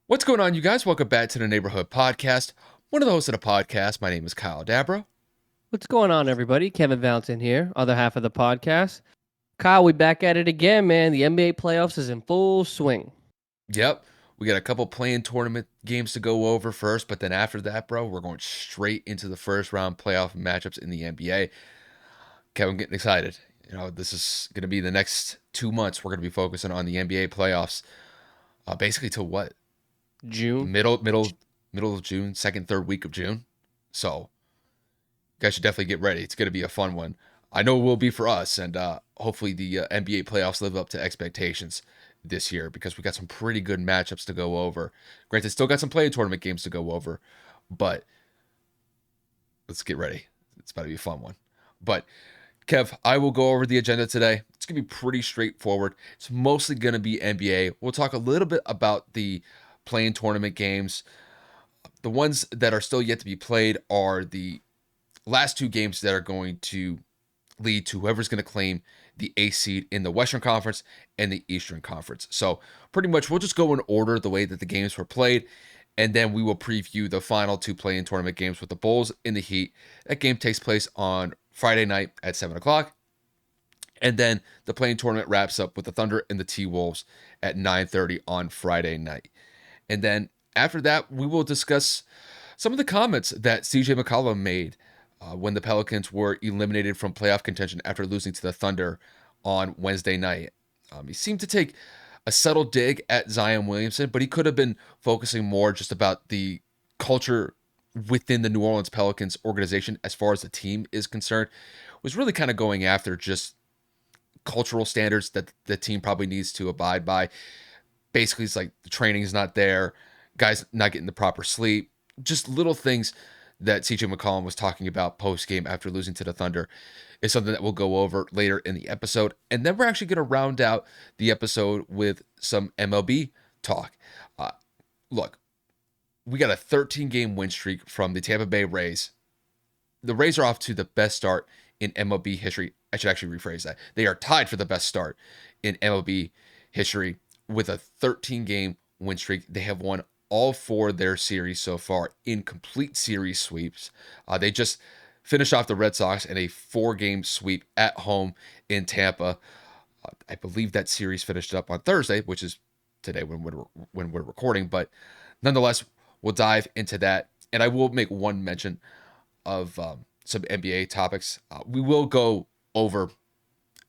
What's going on, you guys? Welcome back to the Neighborhood Podcast. One of the hosts of the podcast, my name is Kyle Dabro. What's going on, everybody? Kevin Valentin here, other half of the podcast. Kyle, we back at it again, man. The NBA playoffs is in full swing. Yep, we got a couple playing tournament games to go over first, but then after that, bro, we're going straight into the first round playoff matchups in the NBA. Kevin, I'm getting excited. This is going to be the next 2 months. We're going to be focusing on the NBA playoffs, basically till what? June. Middle of June, second, third week of June. So you guys should definitely get ready. It's going to be a fun one. I know it will be for us, and hopefully the NBA playoffs live up to expectations this year because we got some pretty good matchups to go over. Granted, still got some play tournament games to go over, but let's get ready. It's about to be a fun one. But Kev, I will go over the agenda today. It's going to be pretty straightforward. It's mostly going to be NBA. We'll talk a little bit about the playing tournament games. The ones that are still yet to be played are the last two games that are going to lead to whoever's going to claim the A seed in the Western Conference and the Eastern Conference. So pretty much we'll just go in order the way that the games were played, and then we will preview the final two play-in tournament games with the Bulls and the Heat. That game takes place on Friday night at 7 o'clock. And then the play-in tournament wraps up with the Thunder and the T-Wolves at 9:30 on Friday night. And then after that, we will discuss some of the comments that CJ McCollum made when the Pelicans were eliminated from playoff contention after losing to the Thunder on Wednesday night. He seemed to take a subtle dig at Zion Williamson, but he could have been focusing more just about the culture within the New Orleans Pelicans organization as far as the team is concerned. Was really kind of going after just cultural standards that the team probably needs to abide by. Basically, it's like the training is not there, guys not getting the proper sleep, just little things that CJ McCollum was talking about post game after losing to the Thunder is something that we'll go over later in the episode. And then we're actually going to round out the episode with some MLB talk. Look, we got a 13-game win streak from the Tampa Bay Rays. The Rays are off to the best start in MLB history. I should actually rephrase that. They are tied for the best start in MLB history with a 13-game win streak. They have won all four of their series so far in complete series sweeps. They just finished off the Red Sox in a 4-game sweep at home in Tampa. I believe that series finished up on Thursday, which is today when we're recording. But nonetheless, we'll dive into that, and I will make one mention of some NBA topics. We will go over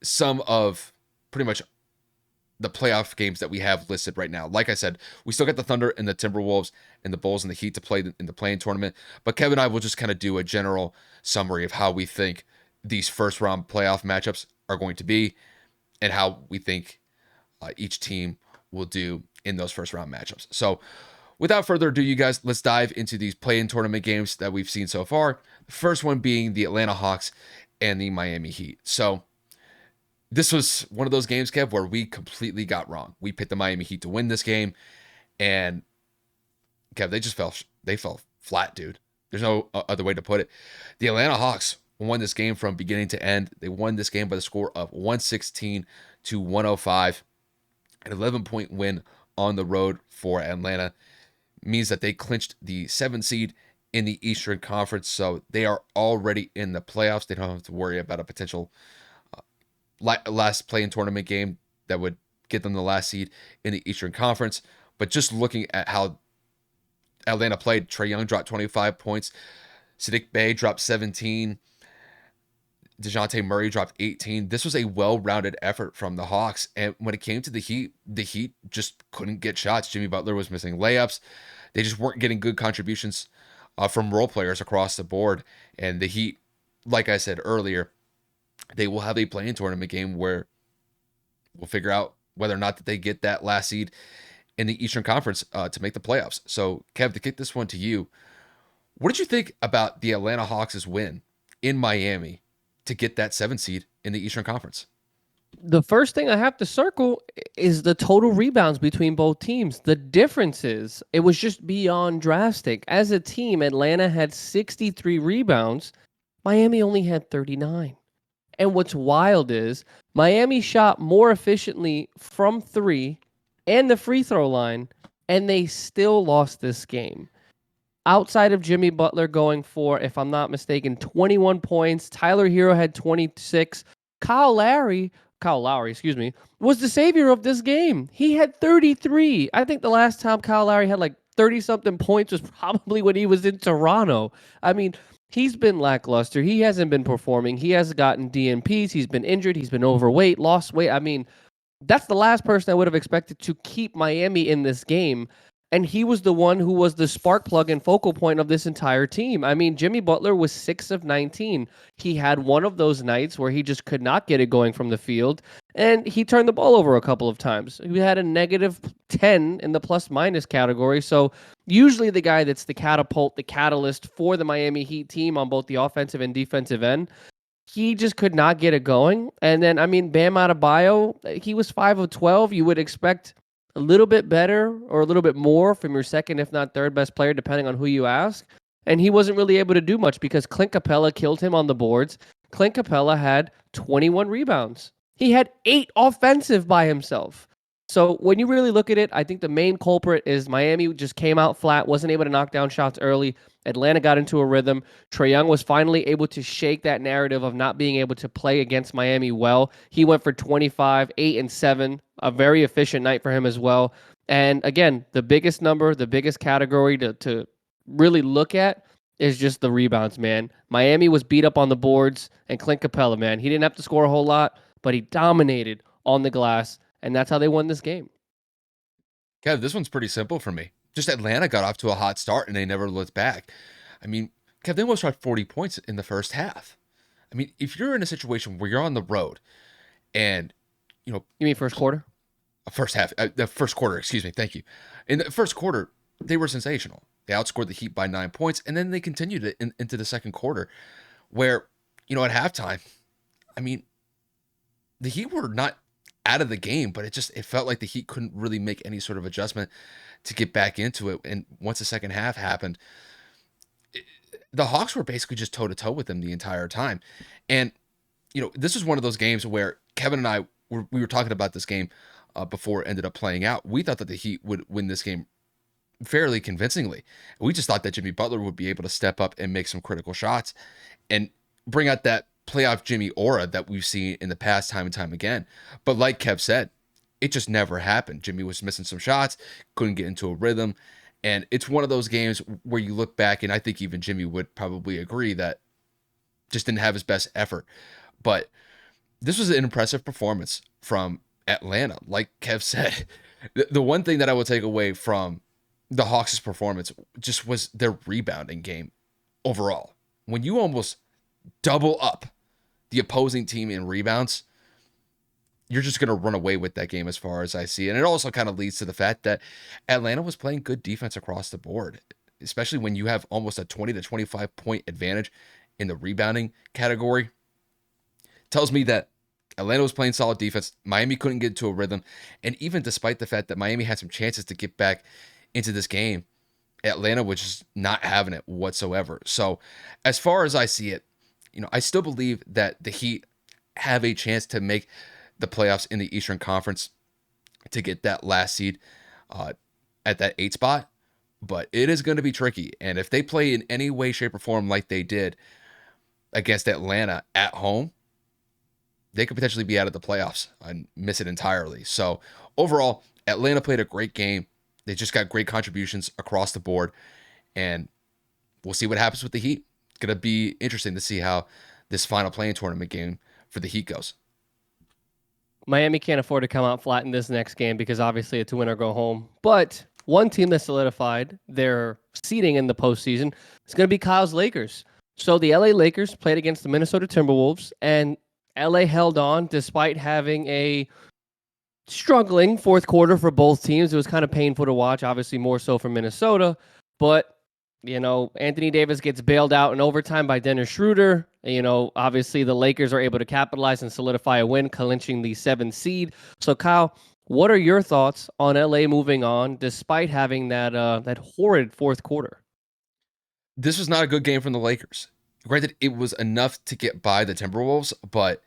some of pretty much the playoff games that we have listed right now. Like I said, we still got the Thunder and the Timberwolves and the Bulls and the Heat to play in the play-in tournament. But Kevin and I will just kind of do a general summary of how we think these first round playoff matchups are going to be and how we think each team will do in those first round matchups. So without further ado, you guys, let's dive into these play-in tournament games that we've seen so far. The first one being the Atlanta Hawks and the Miami Heat. So this was one of those games, Kev, where we completely got wrong. We picked the Miami Heat to win this game, and Kev, they fell flat, dude. There's no other way to put it. The Atlanta Hawks won this game from beginning to end. They won this game by the score of 116 to 105. An 11-point win on the road for Atlanta means that they clinched the 7th seed in the Eastern Conference, so they are already in the playoffs. They don't have to worry about a potential last play-in tournament game that would get them the last seed in the Eastern Conference. But just looking at how Atlanta played, Trae Young dropped 25 points. Saddiq Bey dropped 17. DeJounte Murray dropped 18. This was a well-rounded effort from the Hawks. And when it came to the Heat just couldn't get shots. Jimmy Butler was missing layups. They just weren't getting good contributions from role players across the board. And the Heat, like I said earlier, they will have a play-in tournament game where we'll figure out whether or not that they get that last seed in the Eastern Conference to make the playoffs. So, Kev, to kick this one to you, what did you think about the Atlanta Hawks' win in Miami to get that 7th seed in the Eastern Conference? The first thing I have to circle is the total rebounds between both teams. The differences, it was just beyond drastic. As a team, Atlanta had 63 rebounds. Miami only had 39. And what's wild is Miami shot more efficiently from three and the free throw line and they still lost this game. Outside of Jimmy Butler going for, if I'm not mistaken, 21 points, Tyler Hero had 26. Kyle Lowry, was the savior of this game. He had 33. I think the last time Kyle Lowry had like 30 something points was probably when he was in Toronto. I mean, he's been lackluster. He hasn't been performing. He has gotten DNPs. He's been injured. He's been overweight, lost weight. I mean, that's the last person I would have expected to keep Miami in this game. And he was the one who was the spark plug and focal point of this entire team. I mean, Jimmy Butler was 6 of 19. He had one of those nights where he just could not get it going from the field, and he turned the ball over a couple of times. He had a negative 10 in the plus minus category. So usually the guy that's the catapult, the catalyst for the Miami Heat team on both the offensive and defensive end, he just could not get it going. And then, I mean, Bam Adebayo, he was 5 of 12. You would expect a little bit better or a little bit more from your second, if not third best player, depending on who you ask. And he wasn't really able to do much because Clint Capella killed him on the boards. Clint Capella had 21 rebounds. He had 8 offensive by himself. So when you really look at it, I think the main culprit is Miami just came out flat, wasn't able to knock down shots early. Atlanta got into a rhythm. Trae Young was finally able to shake that narrative of not being able to play against Miami well. He went for 25, 8 and 7, a very efficient night for him as well. And again, the biggest number, the biggest category to really look at is just the rebounds, man. Miami was beat up on the boards, and Clint Capella, man, he didn't have to score a whole lot, but he dominated on the glass, and that's how they won this game. Kev, this one's pretty simple for me. Just Atlanta got off to a hot start and they never looked back. I mean, Kev, they almost shot 40 points in the first half. I mean, if you're in a situation where you're on the road and, You mean first quarter? the first quarter, excuse me, thank you. In the first quarter, they were sensational. They outscored the Heat by 9 points, and then they continued it into the second quarter where, at halftime, I mean, the Heat were not out of the game, but it felt like the Heat couldn't really make any sort of adjustment to get back into it. And once the second half happened, the Hawks were basically just toe to toe with them the entire time. And this was one of those games where Kevin and I we were talking about this game before it ended up playing out. We thought that the Heat would win this game fairly convincingly. We just thought that Jimmy Butler would be able to step up and make some critical shots and bring out that playoff Jimmy aura that we've seen in the past time and time again. But like Kev said, it just never happened. Jimmy was missing some shots, couldn't get into a rhythm. And it's one of those games where you look back, and I think even Jimmy would probably agree that just didn't have his best effort. But this was an impressive performance from Atlanta. Like Kev said, the one thing that I will take away from the Hawks' performance just was their rebounding game overall. When you almost double up the opposing team in rebounds, you're just going to run away with that game as far as I see. And it also kind of leads to the fact that Atlanta was playing good defense across the board, especially when you have almost a 20 to 25 point advantage in the rebounding category. Tells me that Atlanta was playing solid defense. Miami couldn't get into a rhythm. And even despite the fact that Miami had some chances to get back into this game, Atlanta was just not having it whatsoever. So as far as I see it, I still believe that the Heat have a chance to make the playoffs in the Eastern Conference to get that last seed at that 8 spot. But it is going to be tricky. And if they play in any way, shape, or form like they did against Atlanta at home, they could potentially be out of the playoffs and miss it entirely. So overall, Atlanta played a great game. They just got great contributions across the board. And we'll see what happens with the Heat. It's going to be interesting to see how this final playing tournament game for the Heat goes. Miami can't afford to come out flat in this next game because obviously it's a win or go home. But one team that solidified their seeding in the postseason is going to be Kyle's Lakers. So the LA Lakers played against the Minnesota Timberwolves, and LA held on despite having a struggling fourth quarter for both teams. It was kind of painful to watch, obviously more so for Minnesota. But, Anthony Davis gets bailed out in overtime by Dennis Schroeder. Obviously the Lakers are able to capitalize and solidify a win, clinching the 7th seed. So, Kyle, what are your thoughts on LA moving on despite having that horrid fourth quarter? This was not a good game from the Lakers. Granted, it was enough to get by the Timberwolves, but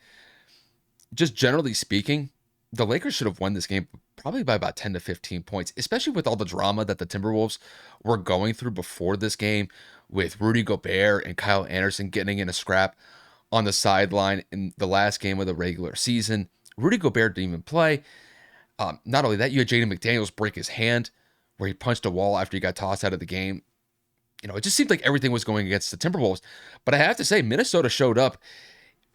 just generally speaking, the Lakers should have won this game probably by about 10 to 15 points, especially with all the drama that the Timberwolves were going through before this game with Rudy Gobert and Kyle Anderson getting in a scrap on the sideline in the last game of the regular season. Rudy Gobert didn't even play. Not only that, you had Jaden McDaniels break his hand where he punched a wall after he got tossed out of the game. It just seemed like everything was going against the Timberwolves. But I have to say, Minnesota showed up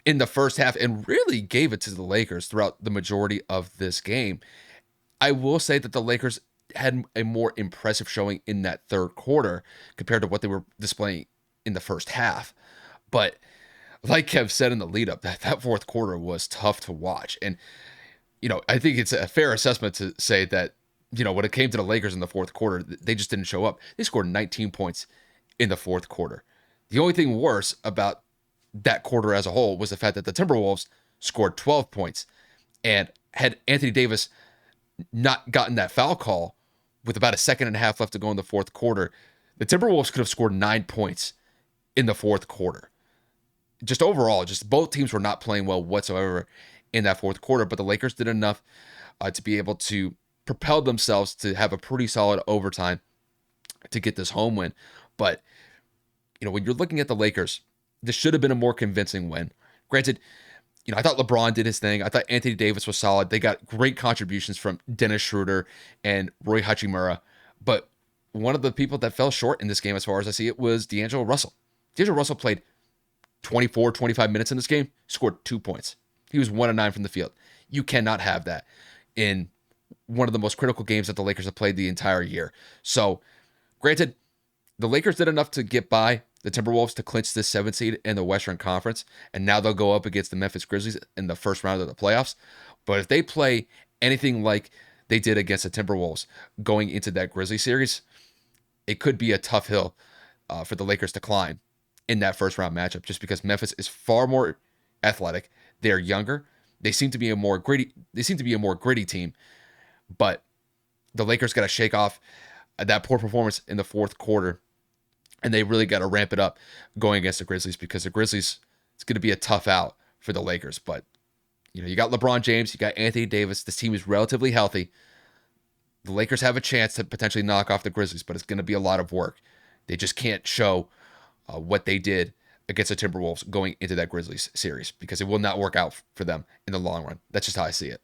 in the first half and really gave it to the Lakers throughout the majority of this game. I will say that the Lakers had a more impressive showing in that third quarter compared to what they were displaying in the first half. But like Kev said in the lead up, that fourth quarter was tough to watch. And, I think it's a fair assessment to say that, when it came to the Lakers in the fourth quarter, they just didn't show up. They scored 19 points in the fourth quarter. The only thing worse about that quarter as a whole was the fact that the Timberwolves scored 12 points. And had Anthony Davis not gotten that foul call with about a second and a half left to go in the fourth quarter, the Timberwolves could have scored 9 points in the fourth quarter. Just overall, just both teams were not playing well whatsoever in that fourth quarter, but the Lakers did enough to be able to propel themselves to have a pretty solid overtime to get this home win. But, when you're looking at the Lakers, this should have been a more convincing win. Granted, I thought LeBron did his thing. I thought Anthony Davis was solid. They got great contributions from Dennis Schroeder and Rui Hachimura. But one of the people that fell short in this game, as far as I see it, was D'Angelo Russell. D'Angelo Russell played 24, 25 minutes in this game, scored 2 points. He was 1 of 9 from the field. You cannot have that in one of the most critical games that the Lakers have played the entire year. So, granted, the Lakers did enough to get by the Timberwolves to clinch this 7th seed in the Western Conference, and now they'll go up against the Memphis Grizzlies in the first round of the playoffs. But if they play anything like they did against the Timberwolves going into that Grizzly series, it could be a tough hill for the Lakers to climb in that first round matchup, just because Memphis is far more athletic. They're younger. They seem to be a more gritty team, but the Lakers got to shake off that poor performance in the fourth quarter, and they really got to ramp it up going against the Grizzlies, because the Grizzlies, it's going to be a tough out for the Lakers. But, you got LeBron James, you got Anthony Davis. This team is relatively healthy. The Lakers have a chance to potentially knock off the Grizzlies, but it's going to be a lot of work. They just can't show what they did against the Timberwolves going into that Grizzlies series, because it will not work out for them in the long run. That's just how I see it.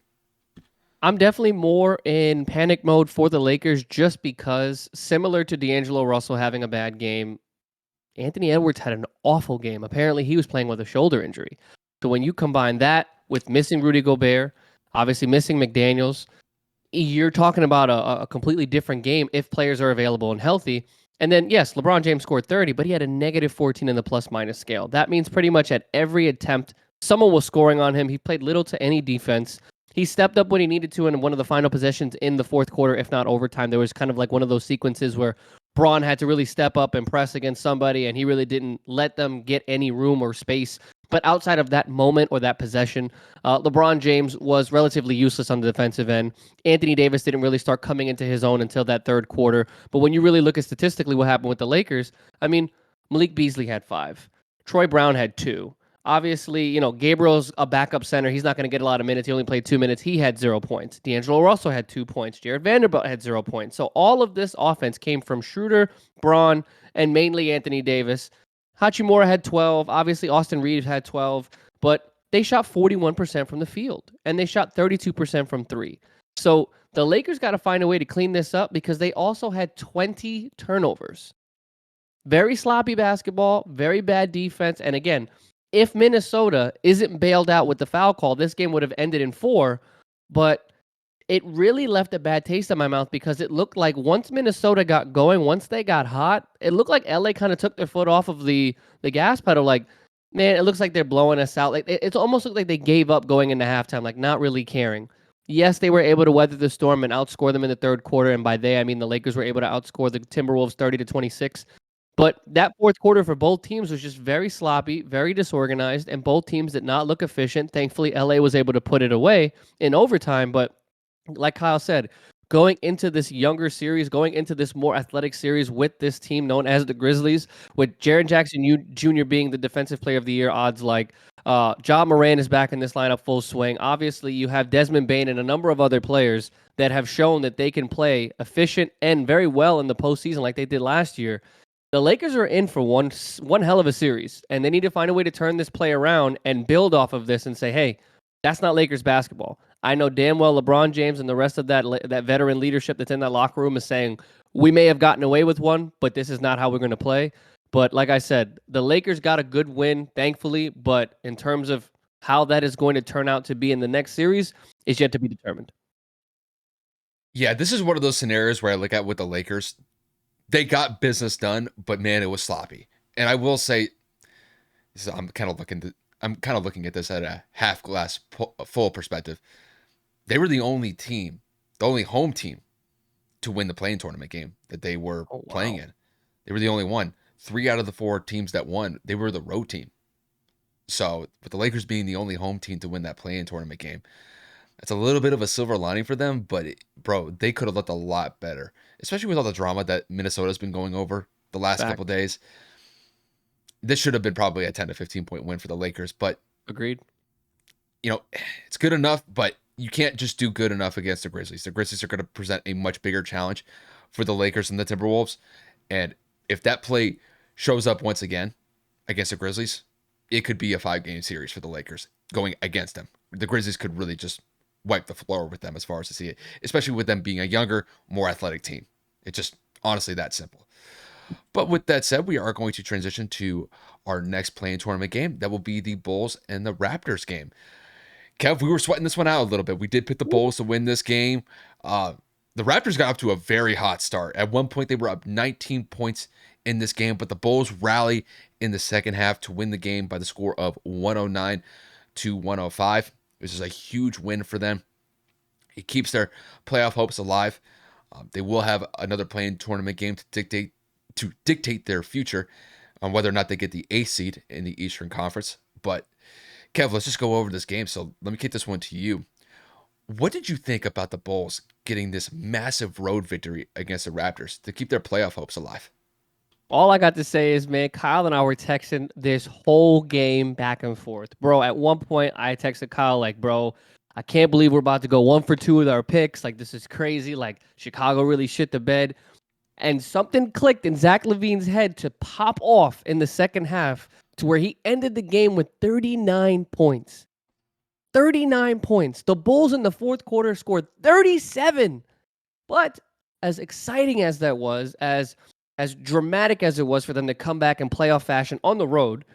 I'm definitely more in panic mode for the Lakers, just because, similar to D'Angelo Russell having a bad game, Anthony Edwards had an awful game. Apparently, he was playing with a shoulder injury. So when you combine that with missing Rudy Gobert, obviously missing McDaniels, you're talking about a completely different game if players are available and healthy. And then, yes, LeBron James scored 30, but he had a negative 14 in the plus-minus scale. That means pretty much at every attempt, someone was scoring on him. He played little to any defense. He stepped up when he needed to in one of the final possessions in the fourth quarter, if not overtime. There was kind of like one of those sequences where Braun had to really step up and press against somebody, and he really didn't let them get any room or space. But outside of that moment or that possession, LeBron James was relatively useless on the defensive end. Anthony Davis didn't really start coming into his own until that third quarter. But when you really look at statistically what happened with the Lakers, I mean, Malik Beasley had 5. Troy Brown had 2. Obviously, Gabriel's a backup center. He's not going to get a lot of minutes. He only played 2 minutes. He had 0 points. D'Angelo Russell had 2 points. Jared Vanderbilt had 0 points. So all of this offense came from Schroeder, Braun, and mainly Anthony Davis. Hachimura had 12. Obviously, Austin Reeves had 12. But they shot 41% from the field, and they shot 32% from 3. So the Lakers got to find a way to clean this up, because they also had 20 turnovers. Very sloppy basketball, very bad defense. And again, if Minnesota isn't bailed out with the foul call, this game would have ended in 4. But it really left a bad taste in my mouth, because it looked like once Minnesota got going, once they got hot, it looked like LA kind of took their foot off of the gas pedal. Like, man, it looks like they're blowing us out. Like, it almost looked like they gave up going into halftime, like not really caring. Yes, they were able to weather the storm and outscore them in the third quarter. And by they, I mean the Lakers were able to outscore the Timberwolves 30-26. But that fourth quarter for both teams was just very sloppy, very disorganized, and both teams did not look efficient. Thankfully, LA was able to put it away in overtime. But like Kyle said, going into this younger series, going into this more athletic series with this team known as the Grizzlies, with Jaren Jackson Jr. being the Defensive Player of the Year odds, like Ja Morant is back in this lineup full swing. Obviously, you have Desmond Bane and a number of other players that have shown that they can play efficient and very well in the postseason like they did last year. The Lakers are in for one hell of a series, and they need to find a way to turn this play around and build off of this and say, hey, that's not Lakers basketball. I know damn well LeBron James and the rest of that veteran leadership that's in that locker room is saying, we may have gotten away with one, but this is not how we're going to play. But like I said, the Lakers got a good win, thankfully, but in terms of how that is going to turn out to be in the next series is yet to be determined. Yeah, this is one of those scenarios where I look at with the Lakers. They got business done, but man, it was sloppy. And I will say, I'm kind of looking at this at a half glass full perspective. They were the only team, the only home team to win the play-in tournament game that they were playing in. They were the only one. 3 out of the 4 teams that won, they were the road team. So with the Lakers being the only home team to win that play-in tournament game, it's a little bit of a silver lining for them, but bro, they could have looked a lot better, especially with all the drama that Minnesota's been going over the last couple days. This should have been probably a 10 to 15 point win for the Lakers, but agreed. It's good enough, but you can't just do good enough against the Grizzlies. The Grizzlies are going to present a much bigger challenge for the Lakers and the Timberwolves, and if that play shows up once again against the Grizzlies, it could be a 5-game series for the Lakers going against them. The Grizzlies could really just wipe the floor with them as far as to see it, especially with them being a younger, more athletic team. It's just honestly that simple. But with that said, we are going to transition to our next play-in tournament game. That will be the Bulls and the Raptors game. Kev, we were sweating this one out a little bit. We did pick the Bulls to win this game. The Raptors got up to a very hot start. At one point, they were up 19 points in this game, but the Bulls rally in the second half to win the game by the score of 109 to 105. This is a huge win for them. It keeps their playoff hopes alive. They will have another play-in tournament game to dictate their future on whether or not they get the 8th seed in the Eastern Conference. But Kev, let's just go over this game. So let me kick this one to you. What did you think about the Bulls getting this massive road victory against the Raptors to keep their playoff hopes alive? All I got to say is, man, Kyle and I were texting this whole game back and forth. Bro, at one point, I texted Kyle, like, bro, I can't believe we're about to go 1 for 2 with our picks. Like, this is crazy. Like, Chicago really shit the bed. And something clicked in Zach LaVine's head to pop off in the second half to where he ended the game with 39 points. 39 points. The Bulls in the fourth quarter scored 37. But as exciting as that was, as dramatic as it was for them to come back in playoff fashion on the road,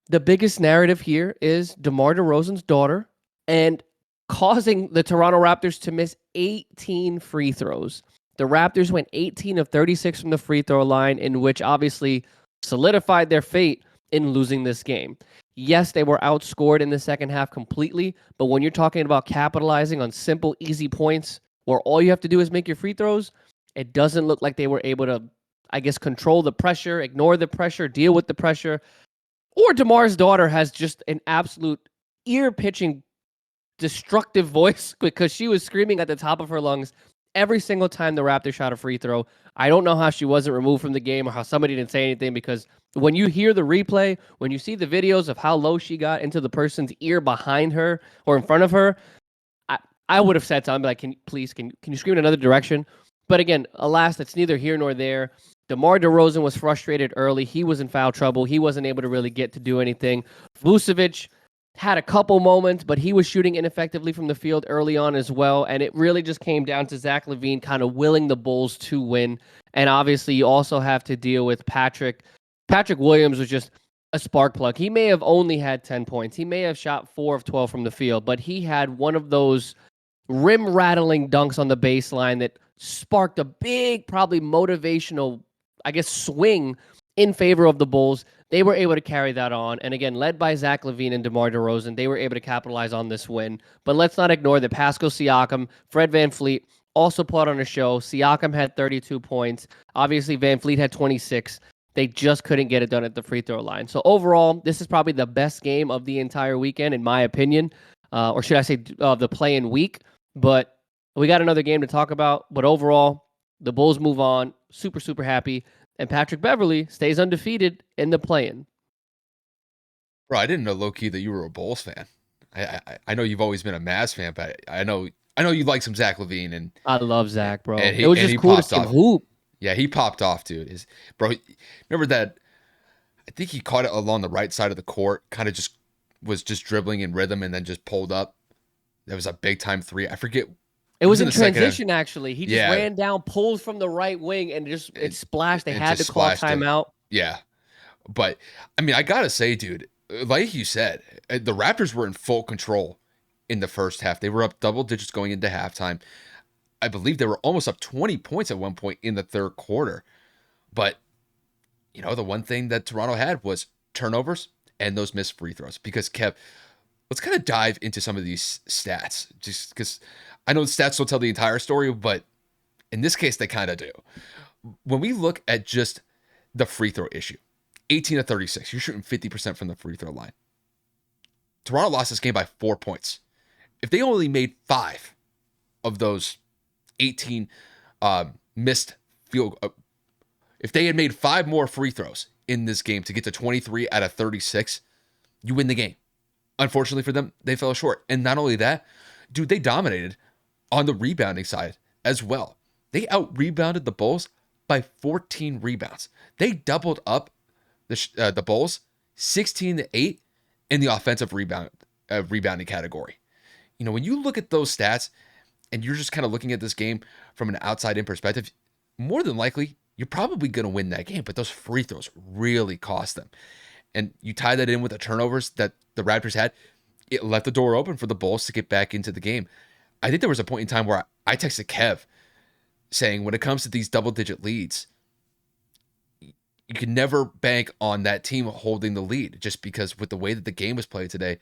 the biggest narrative here is DeMar DeRozan's daughter and causing the Toronto Raptors to miss 18 free throws. The Raptors went 18 of 36 from the free throw line, in which obviously solidified their fate in losing this game. Yes, they were outscored in the second half completely, but when you're talking about capitalizing on simple, easy points where all you have to do is make your free throws, it doesn't look like they were able to, I guess, control the pressure, ignore the pressure, deal with the pressure. Or DeMar's daughter has just an absolute ear-pitching, destructive voice because she was screaming at the top of her lungs every single time the Raptors shot a free throw. I don't know how she wasn't removed from the game or how somebody didn't say anything, because when you hear the replay, when you see the videos of how low she got into the person's ear behind her or in front of her, I would have said something like, can you scream in another direction? But again, alas, that's neither here nor there. DeMar DeRozan was frustrated early. He was in foul trouble. He wasn't able to really get to do anything. Vucevic had a couple moments, but he was shooting ineffectively from the field early on as well. And it really just came down to Zach LaVine kind of willing the Bulls to win. And obviously, you also have to deal with Patrick. Patrick Williams was just a spark plug. He may have only had 10 points. He may have shot 4 of 12 from the field, but he had one of those rim-rattling dunks on the baseline that sparked a big, probably motivational, I guess, swing in favor of the Bulls. They were able to carry that on. And again, led by Zach LaVine and DeMar DeRozan, they were able to capitalize on this win. But let's not ignore that Pascal Siakam, Fred VanVleet also put on a show. Siakam had 32 points. Obviously, VanVleet had 26. They just couldn't get it done at the free throw line. So overall, this is probably the best game of the entire weekend, in my opinion. Or should I say the play-in week. But we got another game to talk about. But overall, the Bulls move on. Super, super happy. And Patrick Beverley stays undefeated in the play-in. Bro, I didn't know, low-key, that you were a Bulls fan. I know you've always been a Mavs fan, but I I know you like some Zach LaVine, and I love Zach, bro. and It was he just cool to popped see him off. hoop. Yeah, he popped off, dude. Bro, remember that? I think he caught it along the right side of the court, kind of just was just dribbling in rhythm, and then just pulled up. That was a big time three. I forget. It It was was in in the second half. transition, actually. He just Yeah, ran down, pulled from the right wing, and it splashed. They it had just to call splashed it. timeout. Yeah, but I mean, I gotta say, dude, like you said, the Raptors were in full control in the first half. They were up double digits going into halftime. I believe they were almost up 20 points at one point in the third quarter. But the one thing that Toronto had was turnovers and those missed free throws. Because Kev, let's kind of dive into some of these stats, just because I know the stats don't tell the entire story, but in this case, they kind of do. When we look at just the free throw issue, 18 to 36, you're shooting 50% from the free throw line. Toronto lost this game by 4 points. If they only made 5 of those 18 missed field, if they had made 5 more free throws in this game to get to 23 out of 36, you win the game. Unfortunately for them, they fell short. And not only that, dude, they dominated on the rebounding side as well. They out-rebounded the Bulls by 14 rebounds. They doubled up the Bulls 16-8 in the offensive rebounding category. When you look at those stats and you're just kind of looking at this game from an outside-in perspective, more than likely, you're probably going to win that game. But those free throws really cost them. And you tie that in with the turnovers that the Raptors had, it left the door open for the Bulls to get back into the game. I think there was a point in time where I texted Kev saying, when it comes to these double-digit leads, you can never bank on that team holding the lead, just because with the way that the game was played today,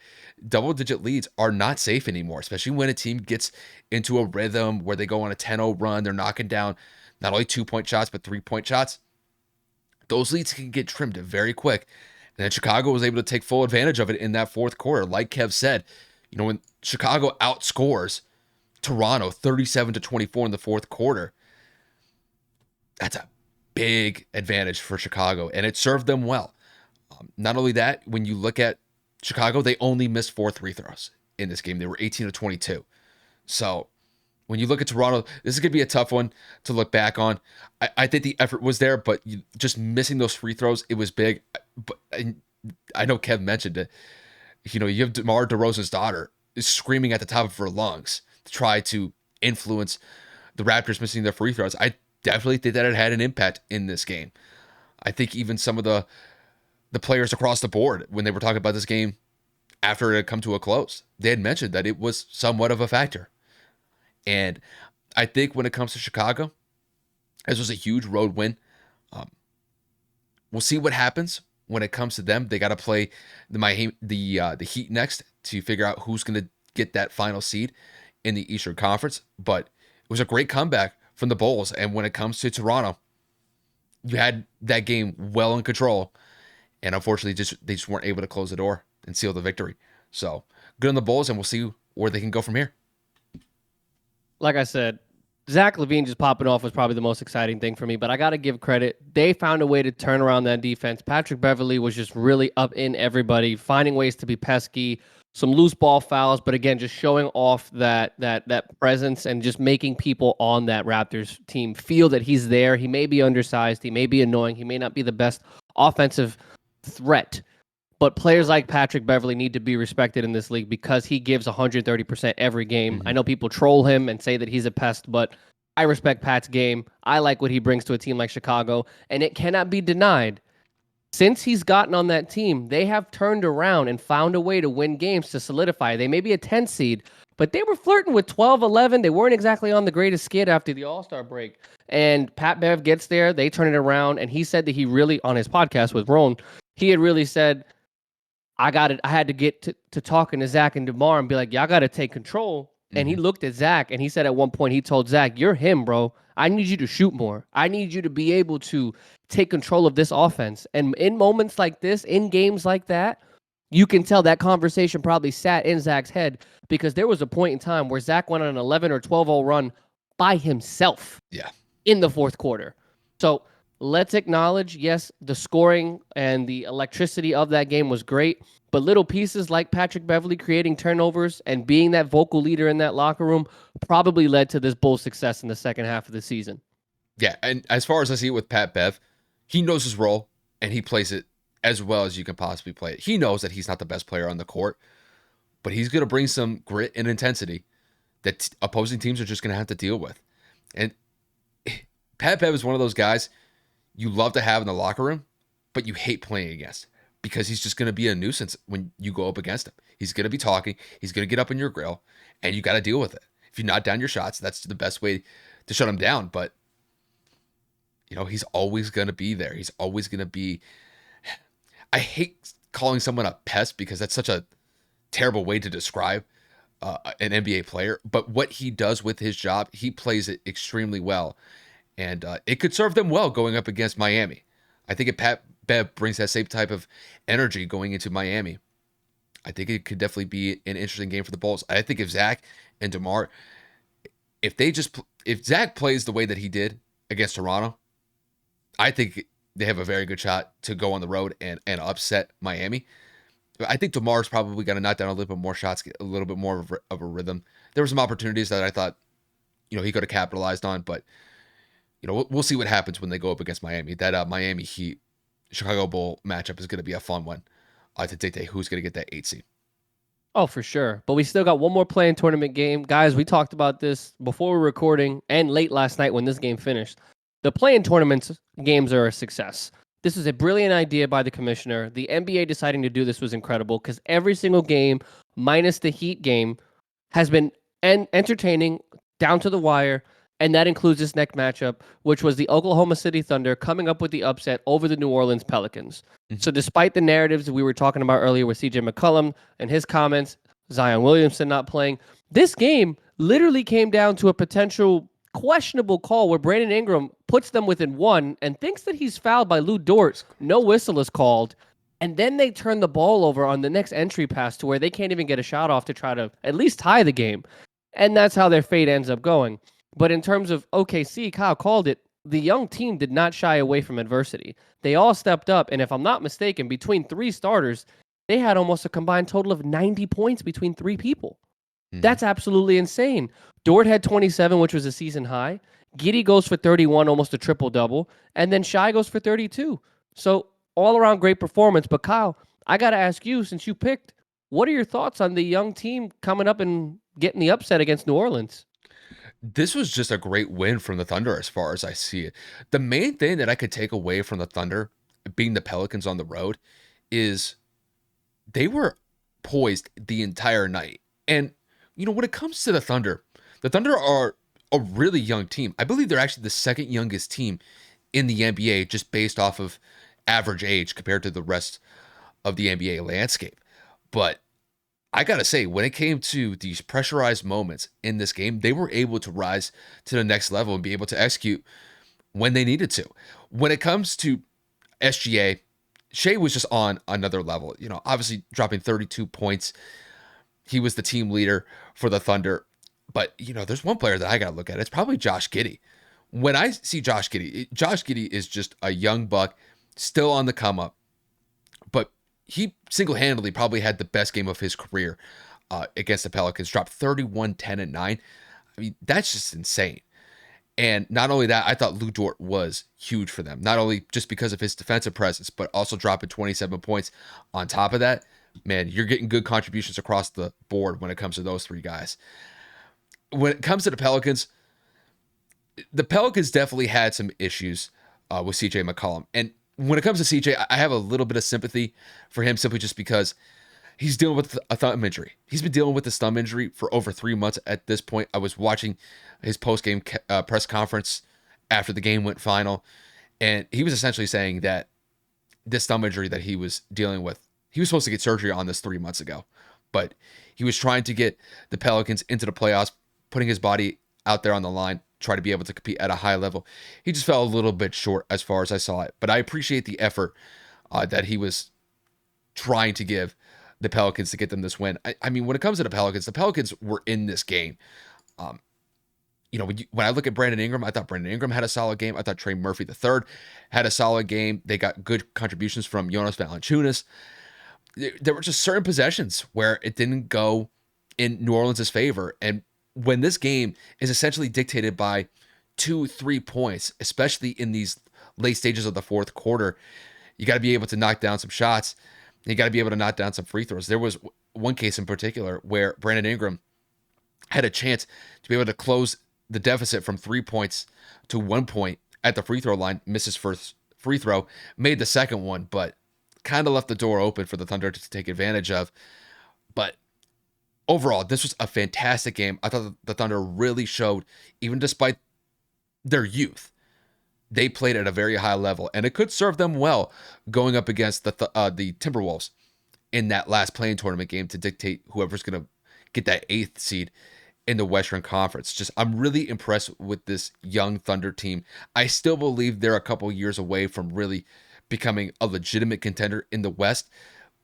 double-digit leads are not safe anymore, especially when a team gets into a rhythm where they go on a 10-0 run, they're knocking down not only 2-point shots, but 3-point shots. Those leads can get trimmed very quick. And then Chicago was able to take full advantage of it in that fourth quarter. Like Kev said, when Chicago outscores Toronto 37-24 in the fourth quarter, that's a big advantage for Chicago, and it served them well. Not only that, when you look at Chicago, they only missed 4 free throws in this game. They were 18-22. So when you look at Toronto, this is going to be a tough one to look back on. I think the effort was there, but just missing those free throws, it was big. But I know Kev mentioned it. You have DeMar DeRozan's daughter is screaming at the top of her lungs to try to influence the Raptors missing their free throws. I definitely think that it had an impact in this game. I think even some of the players across the board, when they were talking about this game after it had come to a close, they had mentioned that it was somewhat of a factor. And I think when it comes to Chicago, this was a huge road win. We'll see what happens when it comes to them. They got to play the Heat next to figure out who's going to get that final seed in the Eastern Conference. But it was a great comeback from the Bulls. And when it comes to Toronto, you had that game well in control. And unfortunately, they just weren't able to close the door and seal the victory. So good on the Bulls, and we'll see where they can go from here. Like I said, Zach LaVine just popping off was probably the most exciting thing for me, but I got to give credit. They found a way to turn around that defense. Patrick Beverley was just really up in everybody, finding ways to be pesky, some loose ball fouls, but again, just showing off that presence and just making people on that Raptors team feel that he's there. He may be undersized, he may be annoying, he may not be the best offensive threat, but players like Patrick Beverley need to be respected in this league because he gives 130% every game. I know people troll him and say that he's a pest, but I respect Pat's game. I like what he brings to a team like Chicago, and it cannot be denied. Since he's gotten on that team, they have turned around and found a way to win games to solidify. They may be a 10 seed, but they were flirting with 12, 11. They weren't exactly on the greatest skid after the All-Star break. And Pat Bev gets there, they turn it around, and he said that he really, on his podcast with Ron, he had really said, I had to get to talking to Zach and DeMar and be like, y'all got to take control. And he looked at Zach and he said at one point, he told Zach, you're him, bro. I need you to shoot more. I need you to be able to take control of this offense. And in moments like this, in games like that, you can tell that conversation probably sat in Zach's head because there was a point in time where Zach went on an 11 or 12-0 run by himself Yeah. in the fourth quarter. So let's acknowledge, yes, the scoring and the electricity of that game was great, but little pieces like Patrick Beverley creating turnovers and being that vocal leader in that locker room probably led to this Bulls success in the second half of the season. Yeah, and as far as I see it with Pat Bev, he knows his role and he plays it as well as you can possibly play it. He knows that he's not the best player on the court, but he's going to bring some grit and intensity that opposing teams are just going to have to deal with. And Pat Bev is one of those guys you love to have in the locker room, but you hate playing against because he's just going to be a nuisance when you go up against him. He's going to be talking, he's going to get up in your grill, and you got to deal with it. If you knock down your shots, that's the best way to shut him down. But he's always going to be there. He's always going to be. I hate calling someone a pest because that's such a terrible way to describe an NBA player. But what he does with his job, he plays it extremely well. And it could serve them well going up against Miami. I think if Pat Bev brings that same type of energy going into Miami, I think it could definitely be an interesting game for the Bulls. I think if Zach and DeMar, if Zach plays the way that he did against Toronto, I think they have a very good shot to go on the road and upset Miami. I think DeMar's probably going to knock down a little bit more shots, get a little bit more of a rhythm. There were some opportunities that I thought, he could have capitalized on, but we'll see what happens when they go up against Miami. That Miami Heat Chicago Bull matchup is going to be a fun one to dictate who's going to get that 8 seed. Oh, for sure. But we still got one more play-in tournament game. Guys, we talked about this before we were recording and late last night when this game finished. The play-in tournaments games are a success. This is a brilliant idea by the commissioner. The NBA deciding to do this was incredible because every single game, minus the Heat game, has been entertaining down to the wire. And that includes this next matchup, which was the Oklahoma City Thunder coming up with the upset over the New Orleans Pelicans. Mm-hmm. So despite the narratives we were talking about earlier with CJ McCollum and his comments, Zion Williamson not playing, this game literally came down to a potential questionable call where Brandon Ingram puts them within one and thinks that he's fouled by Lou Dort. No whistle is called. And then they turn the ball over on the next entry pass to where they can't even get a shot off to try to at least tie the game. And that's how their fate ends up going. But in terms of OKC, Kyle called it, the young team did not shy away from adversity. They all stepped up, and if I'm not mistaken, between three starters, they had almost a combined total of 90 points between three people. Mm-hmm. That's absolutely insane. Dort had 27, which was a season high. Giddey goes for 31, almost a triple-double, and then Shai goes for 32. So all-around great performance. But Kyle, I got to ask you, since you picked, what are your thoughts on the young team coming up and getting the upset against New Orleans? This was just a great win from the Thunder as far as I see it. The main thing that I could take away from the Thunder being the Pelicans on the road is they were poised the entire night. And, when it comes to the Thunder are a really young team. I believe they're actually the second youngest team in the NBA just based off of average age compared to the rest of the NBA landscape. But I got to say, when it came to these pressurized moments in this game, they were able to rise to the next level and be able to execute when they needed to. When it comes to SGA, Shai was just on another level. Obviously dropping 32 points. He was the team leader for the Thunder. But, there's one player that I got to look at. It's probably Josh Giddey. When I see Josh Giddey is just a young buck, still on the come up. But he single-handedly probably had the best game of his career against the Pelicans. Dropped 31, 10, and 9. I mean, that's just insane. And not only that, I thought Lou Dort was huge for them. Not only just because of his defensive presence, but also dropping 27 points. On top of that, man, you're getting good contributions across the board when it comes to those three guys. When it comes to the Pelicans definitely had some issues with CJ McCollum. And when it comes to CJ, I have a little bit of sympathy for him simply just because he's dealing with a thumb injury. He's been dealing with this thumb injury for over 3 months at this point. I was watching his post-game press conference after the game went final, and he was essentially saying that this thumb injury that he was dealing with, he was supposed to get surgery on this 3 months ago, but he was trying to get the Pelicans into the playoffs, putting his body out there on the line, try to be able to compete at a high level. He just fell a little bit short as far as I saw it, but I appreciate the effort that he was trying to give the Pelicans to get them this win. I mean, when it comes to the Pelicans were in this game. When I look at Brandon Ingram, I thought Brandon Ingram had a solid game. I thought Trey Murphy III had a solid game. They got good contributions from Jonas Valanciunas. There were just certain possessions where it didn't go in New Orleans' favor. And when this game is essentially dictated by 2-3 points, especially in these late stages of the fourth quarter, you got to be able to knock down some shots. You got to be able to knock down some free throws. There was one case in particular where Brandon Ingram had a chance to be able to close the deficit from 3 points to 1 point at the free throw line, misses first free throw, made the second one, but kind of left the door open for the Thunder to take advantage of. But overall, this was a fantastic game. I thought the Thunder really showed, even despite their youth, they played at a very high level, and it could serve them well going up against the Timberwolves in that last play-in tournament game to dictate whoever's going to get that 8th seed in the Western Conference. Just, I'm really impressed with this young Thunder team. I still believe they're a couple years away from really becoming a legitimate contender in the West,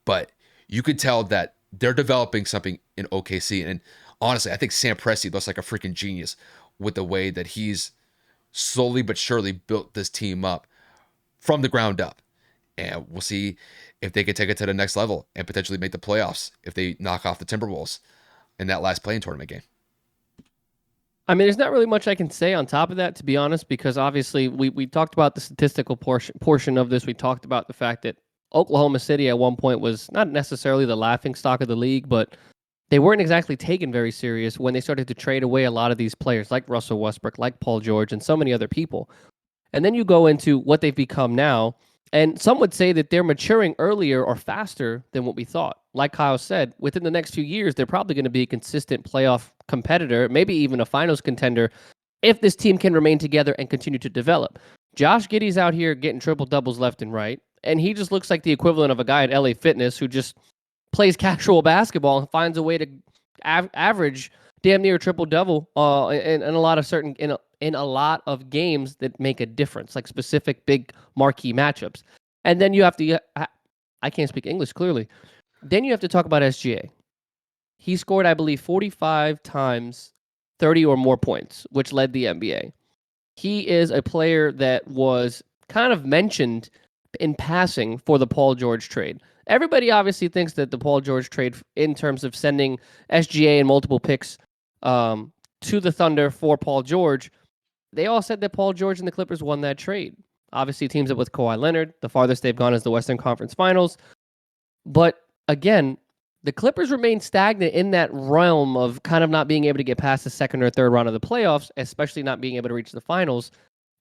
but you could tell that they're developing something in OKC. And honestly, I think Sam Presti looks like a freaking genius with the way that he's slowly but surely built this team up from the ground up. And we'll see if they can take it to the next level and potentially make the playoffs if they knock off the Timberwolves in that last play-in tournament game. I mean, there's not really much I can say on top of that, to be honest, because obviously we talked about the statistical portion of this. We talked about the fact that Oklahoma City at one point was not necessarily the laughing stock of the league, but they weren't exactly taken very serious when they started to trade away a lot of these players like Russell Westbrook, like Paul George, and so many other people. And then you go into what they've become now, and some would say that they're maturing earlier or faster than what we thought. Like Kyle said, within the next few years, they're probably going to be a consistent playoff competitor, maybe even a finals contender, if this team can remain together and continue to develop. Josh Giddey's out here getting triple doubles left and right, and he just looks like the equivalent of a guy at LA Fitness who just plays casual basketball and finds a way to average damn near triple double in a lot of in a lot of games that make a difference, like specific big marquee matchups. And then you have to, I can't speak English clearly. Then you have to talk about SGA. He scored, I believe, 45 times 30 or more points, which led the NBA. He is a player that was kind of mentioned in passing for the Paul George trade. Everybody obviously thinks that the Paul George trade, in terms of sending SGA and multiple picks to the Thunder for Paul George, they all said that Paul George and the Clippers won that trade. Obviously, teams up with Kawhi Leonard. The farthest they've gone is the Western Conference Finals. But again, the Clippers remain stagnant in that realm of kind of not being able to get past the second or third round of the playoffs, especially not being able to reach the finals.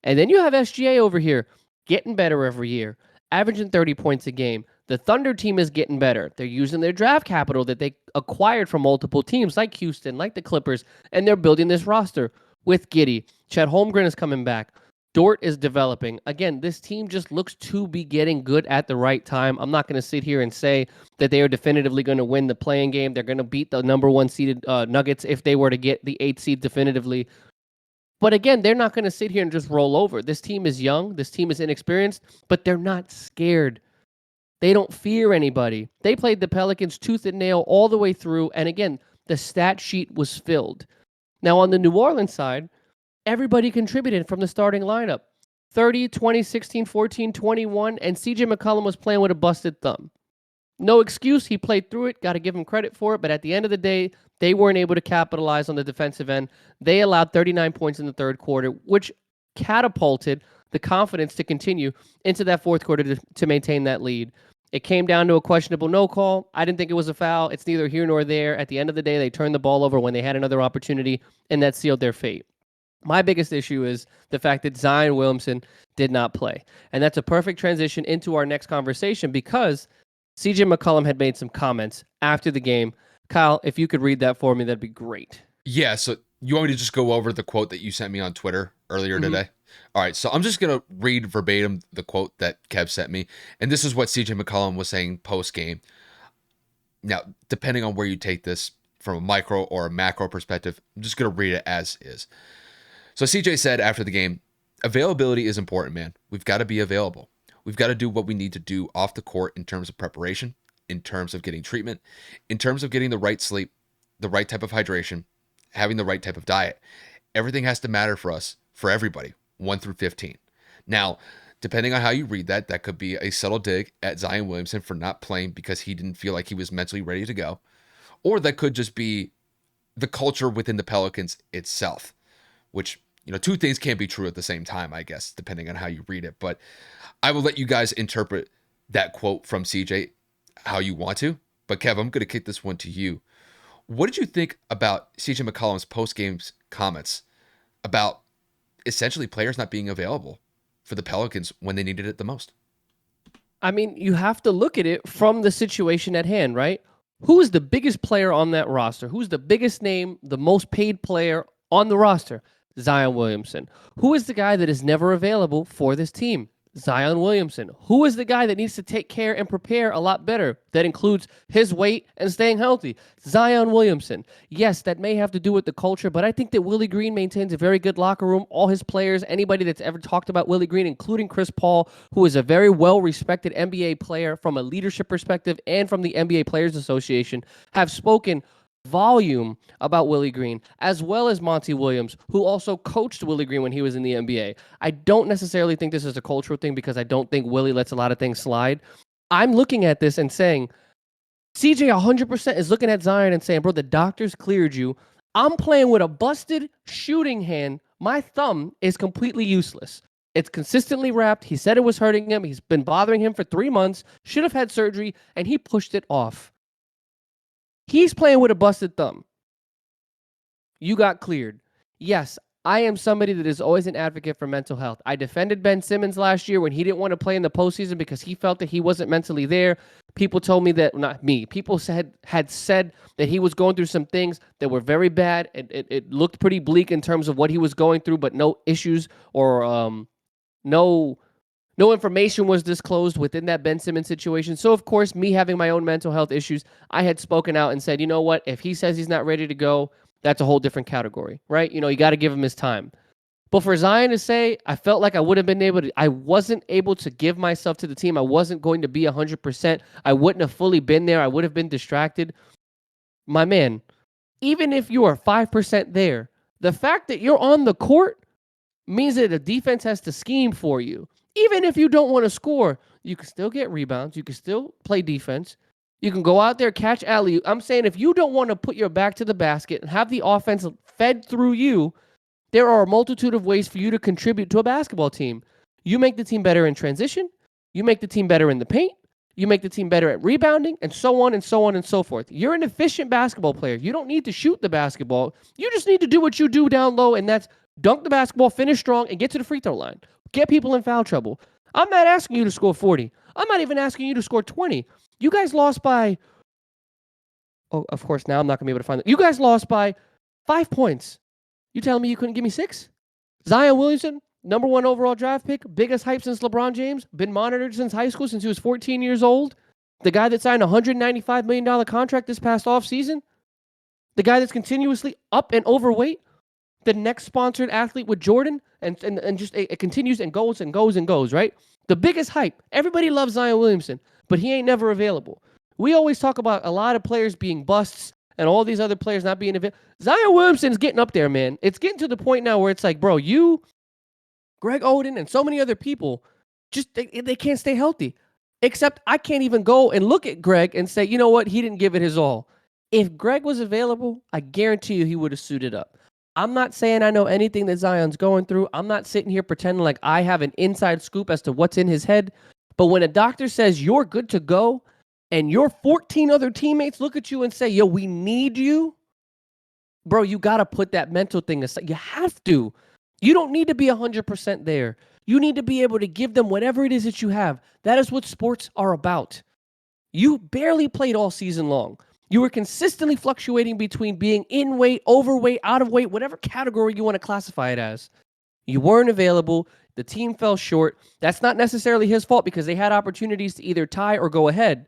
And then you have SGA over here getting better every year, averaging 30 points a game. The Thunder team is getting better. They're using their draft capital that they acquired from multiple teams like Houston, like the Clippers, and they're building this roster with Giddey. Chet Holmgren is coming back. Dort is developing. Again, this team just looks to be getting good at the right time. I'm not going to sit here and say that they are definitively going to win the playing game. They're going to beat the number 1 seeded Nuggets if they were to get the 8th seed definitively. But again, they're not going to sit here and just roll over. This team is young. This team is inexperienced, but they're not scared. They don't fear anybody. They played the Pelicans tooth and nail all the way through. And again, the stat sheet was filled. Now, on the New Orleans side, everybody contributed from the starting lineup. 30, 20, 16, 14, 21, and CJ McCollum was playing with a busted thumb. No excuse. He played through it. Got to give him credit for it. But at the end of the day, they weren't able to capitalize on the defensive end. They allowed 39 points in the third quarter, which catapulted the confidence to continue into that fourth quarter to maintain that lead. It came down to a questionable no call. I didn't think it was a foul. It's neither here nor there. At the end of the day, they turned the ball over when they had another opportunity, and that sealed their fate. My biggest issue is the fact that Zion Williamson did not play. And that's a perfect transition into our next conversation because CJ McCollum had made some comments after the game. Kyle, if you could read that for me, that'd be great. Yeah, so you want me to just go over the quote that you sent me on Twitter earlier today? All right, so I'm just going to read verbatim the quote that Kev sent me. And this is what CJ McCollum was saying post-game. Now, depending on where you take this from a micro or a macro perspective, I'm just going to read it as is. So CJ said after the game, availability is important, man. We've got to be available. We've got to do what we need to do off the court in terms of preparation, in terms of getting treatment, in terms of getting the right sleep, the right type of hydration, having the right type of diet. Everything has to matter for us, for everybody, 1 through 15. Now, depending on how you read that, that could be a subtle dig at Zion Williamson for not playing because he didn't feel like he was mentally ready to go. Or that could just be the culture within the Pelicans itself, which, two things can't be true at the same time, I guess, depending on how you read it. But I will let you guys interpret that quote from CJ how you want to. But Kev, I'm going to kick this one to you. What did you think about CJ McCollum's post-game comments about essentially players not being available for the Pelicans when they needed it the most? I mean, you have to look at it from the situation at hand, right? Who is the biggest player on that roster? Who's the biggest name, the most paid player on the roster? Zion Williamson. Who is the guy that is never available for this team? Zion Williamson. Who is the guy that needs to take care and prepare a lot better? That includes his weight and staying healthy. Zion Williamson. Yes, that may have to do with the culture, but I think that Willie Green maintains a very good locker room. All his players, anybody that's ever talked about Willie Green, including Chris Paul, who is a very well-respected NBA player from a leadership perspective and from the NBA Players Association, have spoken volume about Willie Green, as well as Monty Williams, who also coached Willie Green when he was in the NBA. I don't necessarily think this is a cultural thing because I don't think Willie lets a lot of things slide. I'm looking at this and saying, CJ 100% is looking at Zion and saying, bro, the doctors cleared you. I'm playing with a busted shooting hand. My thumb is completely useless. It's consistently wrapped. He said it was hurting him. He's been bothering him for 3 months, should have had surgery, and he pushed it off. He's playing with a busted thumb. You got cleared. Yes, I am somebody that is always an advocate for mental health. I defended Ben Simmons last year when he didn't want to play in the postseason because he felt that he wasn't mentally there. People told me that, not me, people had said that he was going through some things that were very bad. It looked pretty bleak in terms of what he was going through, but no issues or no information was disclosed within that Ben Simmons situation. So, of course, me having my own mental health issues, I had spoken out and said, you know what? If he says he's not ready to go, that's a whole different category, right? You got to give him his time. But for Zion to say, I felt like I would have been able to, I wasn't able to give myself to the team. I wasn't going to be 100%. I wouldn't have fully been there. I would have been distracted. My man, even if you are 5% there, the fact that you're on the court means that the defense has to scheme for you. Even if you don't want to score, you can still get rebounds. You can still play defense. You can go out there, catch alley. I'm saying if you don't want to put your back to the basket and have the offense fed through you, there are a multitude of ways for you to contribute to a basketball team. You make the team better in transition. You make the team better in the paint. You make the team better at rebounding, and so on and so on and so forth. You're an efficient basketball player. You don't need to shoot the basketball. You just need to do what you do down low, and that's dunk the basketball, finish strong, and get to the free throw line. Get people in foul trouble. I'm not asking you to score 40. I'm not even asking you to score 20. You guys lost by, oh, of course, now I'm not going to be able to find it. You guys lost by 5 points. You telling me you couldn't give me 6? Zion Williamson, number 1 overall draft pick, biggest hype since LeBron James, been monitored since high school, since he was 14 years old. The guy that signed a $195 million contract this past offseason. The guy that's continuously up and overweight. The next sponsored athlete with Jordan, and just it continues and goes and goes and goes, right? The biggest hype. Everybody loves Zion Williamson, but he ain't never available. We always talk about a lot of players being busts and all these other players not being available. Zion Williamson's getting up there, man. It's getting to the point now where it's like, bro, you, Greg Oden, and so many other people, just they can't stay healthy. Except I can't even go and look at Greg and say, you know what? He didn't give it his all. If Greg was available, I guarantee you he would have suited up. I'm not saying I know anything that Zion's going through. I'm not sitting here pretending like I have an inside scoop as to what's in his head. But when a doctor says you're good to go and your 14 other teammates look at you and say, yo, we need you, bro, you got to put that mental thing aside. You have to. You don't need to be 100% there. You need to be able to give them whatever it is that you have. That is what sports are about. You barely played all season long. You were consistently fluctuating between being in weight, overweight, out of weight, whatever category you want to classify it as. You weren't available. The team fell short. That's not necessarily his fault because they had opportunities to either tie or go ahead.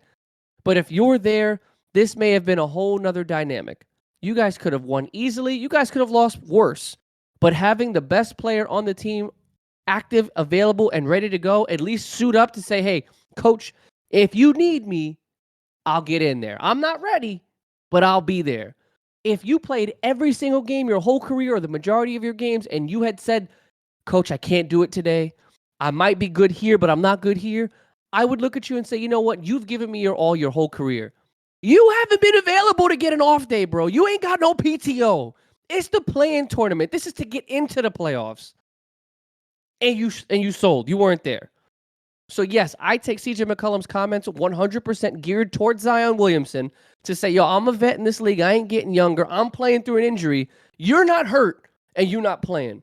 But if you're there, this may have been a whole nother dynamic. You guys could have won easily. You guys could have lost worse. But having the best player on the team active, available, and ready to go, at least suit up to say, hey, coach, if you need me, I'll get in there. I'm not ready, but I'll be there. If you played every single game your whole career or the majority of your games and you had said, Coach, I can't do it today. I might be good here, but I'm not good here. I would look at you and say, you know what? You've given me your all your whole career. You haven't been available to get an off day, bro. You ain't got no PTO. It's the play-in tournament. This is to get into the playoffs. And you sold. You weren't there. So yes, I take CJ McCollum's comments 100% geared towards Zion Williamson to say, yo, I'm a vet in this league. I ain't getting younger. I'm playing through an injury. You're not hurt and you're not playing.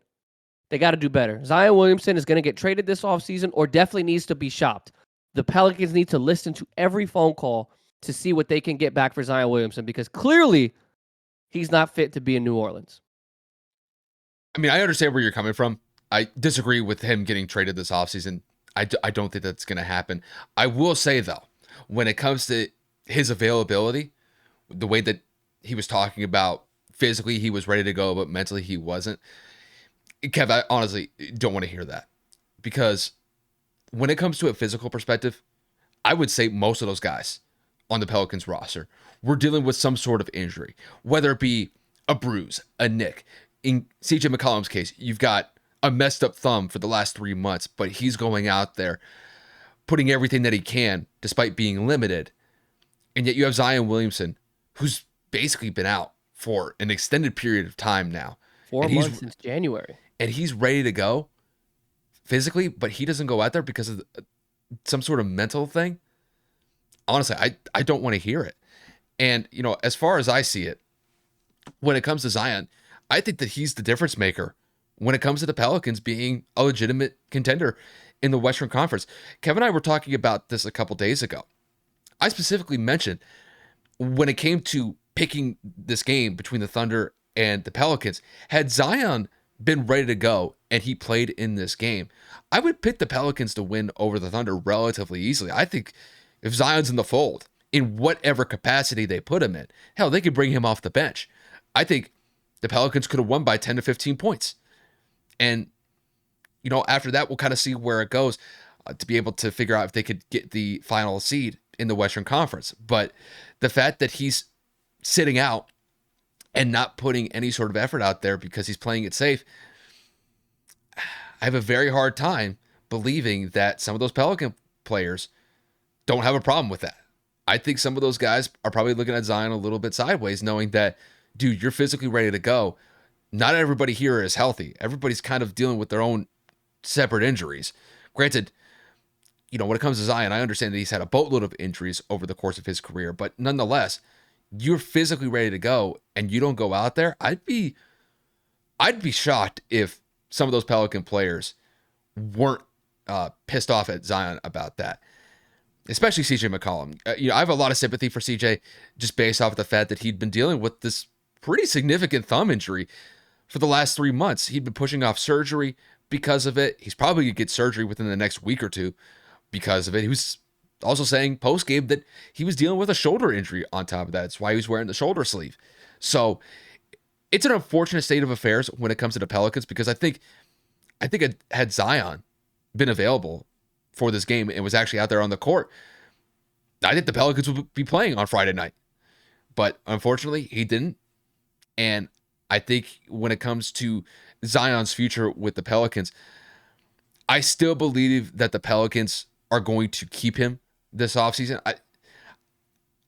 They got to do better. Zion Williamson is going to get traded this offseason or definitely needs to be shopped. The Pelicans need to listen to every phone call to see what they can get back for Zion Williamson because clearly he's not fit to be in New Orleans. I mean, I understand where you're coming from. I disagree with him getting traded this offseason. I don't think that's going to happen. I will say, though, when it comes to his availability, the way that he was talking about physically he was ready to go, but mentally he wasn't. Kev, I honestly don't want to hear that because when it comes to a physical perspective, I would say most of those guys on the Pelicans roster were dealing with some sort of injury, whether it be a bruise, a nick. In CJ McCollum's case, you've got a messed up thumb for the last 3 months, but he's going out there putting everything that he can despite being limited. And yet you have Zion Williamson, who's basically been out for an extended period of time now. 4 months since January. And he's ready to go physically, but he doesn't go out there because of some sort of mental thing. Honestly, I don't want to hear it. And, you know, as far as I see it, when it comes to Zion, I think that he's the difference maker when it comes to the Pelicans being a legitimate contender in the Western Conference. Kevin and I were talking about this a couple days ago. I specifically mentioned when it came to picking this game between the Thunder and the Pelicans, had Zion been ready to go and he played in this game, I would pick the Pelicans to win over the Thunder relatively easily. I think if Zion's in the fold, in whatever capacity they put him in, hell, they could bring him off the bench. I think the Pelicans could have won by 10 to 15 points. And, you know, after that, we'll kind of see where it goes to be able to figure out if they could get the final seed in the Western Conference. But the fact that he's sitting out and not putting any sort of effort out there because he's playing it safe, I have a very hard time believing that some of those Pelican players don't have a problem with that. I think some of those guys are probably looking at Zion a little bit sideways, knowing that, dude, you're physically ready to go. Not everybody here is healthy. Everybody's kind of dealing with their own separate injuries. Granted, you know, when it comes to Zion, I understand that he's had a boatload of injuries over the course of his career, but nonetheless, you're physically ready to go and you don't go out there. I'd be shocked if some of those Pelican players weren't pissed off at Zion about that, especially CJ McCollum. You know, I have a lot of sympathy for CJ just based off of the fact that he'd been dealing with this pretty significant thumb injury for the last 3 months. He'd been pushing off surgery because of it. He's probably going to get surgery within the next week or two because of it. He was also saying post-game that he was dealing with a shoulder injury on top of that. That's why he was wearing the shoulder sleeve. So it's an unfortunate state of affairs when it comes to the Pelicans because I think had Zion been available for this game and was actually out there on the court, I think the Pelicans would be playing on Friday night. But unfortunately, he didn't. And I think when it comes to Zion's future with the Pelicans, I still believe that the Pelicans are going to keep him this offseason.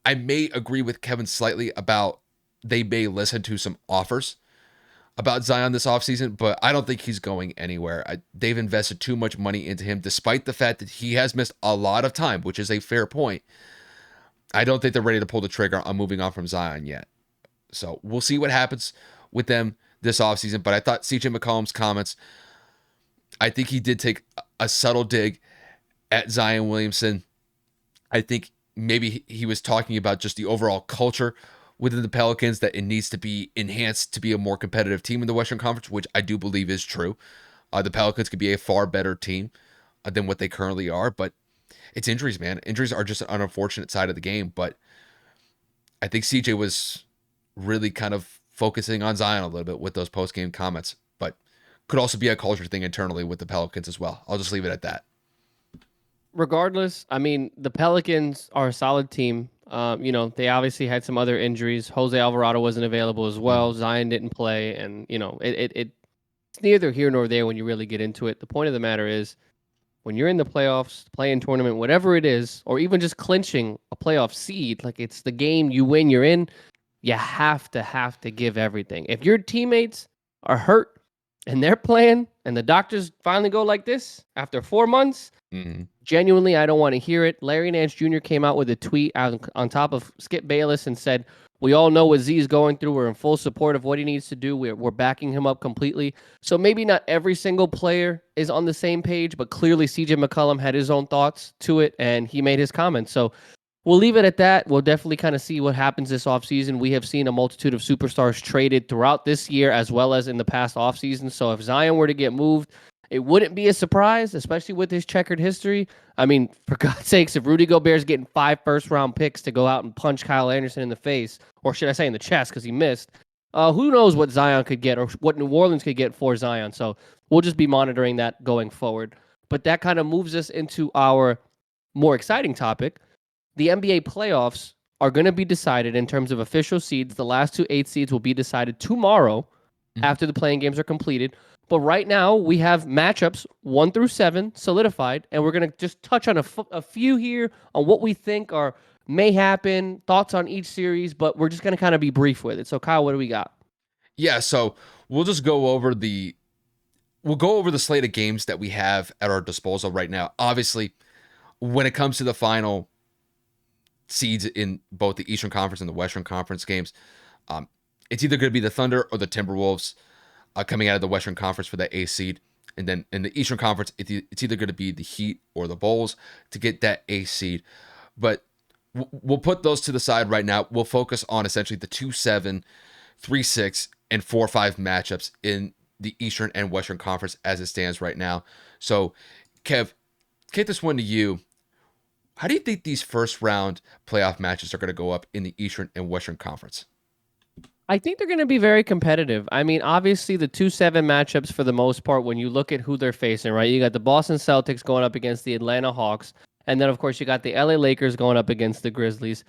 I may agree with Kevin slightly about they may listen to some offers about Zion this offseason, but I don't think he's going anywhere. They've invested too much money into him, despite the fact that he has missed a lot of time, which is a fair point. I don't think they're ready to pull the trigger on moving on from Zion yet. So we'll see what happens with them this offseason. But I thought CJ McCollum's comments, I think he did take a subtle dig at Zion Williamson. I think maybe he was talking about just the overall culture within the Pelicans, that it needs to be enhanced to be a more competitive team in the Western Conference, which I do believe is true. The Pelicans could be a far better team than what they currently are, but it's injuries, man. Injuries are just an unfortunate side of the game, but I think CJ was really kind of focusing on Zion a little bit with those post-game comments, but could also be a culture thing internally with the Pelicans as well. I'll just leave it at that. regardless, I mean, the Pelicans are a solid team. They obviously had some other injuries. Jose Alvarado wasn't available as well. Mhm. Zion didn't play, and it's neither here nor there when you really get into it. The point of the matter is, when you're in the playoffs, playing tournament, whatever it is, or even just clinching a playoff seed, like it's the game you win, you're in. You have to give everything. If your teammates are hurt and they're playing, and the doctors finally go like this after 4 months, Mhm. genuinely, I don't want to hear it. Larry Nance Jr. came out with a tweet on top of Skip Bayless and said, "We all know what Z's going through. We're in full support of what he needs to do. We're backing him up completely." So maybe not every single player is on the same page, but clearly CJ McCollum had his own thoughts to it, and he made his comments. So we'll leave it at that. We'll definitely kind of see what happens this offseason. We have seen a multitude of superstars traded throughout this year as well as in the past offseason. So if Zion were to get moved, it wouldn't be a surprise, especially with his checkered history. I mean, for God's sakes, if Rudy Gobert's getting 5 first-round picks to go out and punch Kyle Anderson in the face, or should I say in the chest because he missed, who knows what Zion could get or what New Orleans could get for Zion. So we'll just be monitoring that going forward. But that kind of moves us into our more exciting topic. The NBA playoffs are going to be decided in terms of official seeds. The last 2 8 seeds will be decided tomorrow Mhm. after the playing games are completed. But right now, we have matchups 1 through 7 solidified, and we're going to just touch on a few here on what we think may happen, thoughts on each series, but we're just going to kind of be brief with it. So, Kyle, what do we got? Yeah, so we'll just we'll go over the slate of games that we have at our disposal right now. Obviously, when it comes to the final seeds in both the Eastern Conference and the Western Conference games, um, it's either going to be the Thunder or the Timberwolves coming out of the Western Conference for that A seed. And then in the Eastern Conference, it's either going to be the Heat or the Bulls to get that A seed. But we'll put those to the side right now. We'll focus on essentially the 2-7, 3-6, and 4-5 matchups in the Eastern and Western Conference as it stands right now. So, Kev, kick this one to you. How do you think these first round playoff matches are going to go up in the Eastern and Western Conference? I think they're going to be very competitive. I mean, obviously, the 2-7 matchups for the most part, when you look at who they're facing, right? You got the Boston Celtics going up against the Atlanta Hawks. And then, of course, you got the LA Lakers going up against the Grizzlies.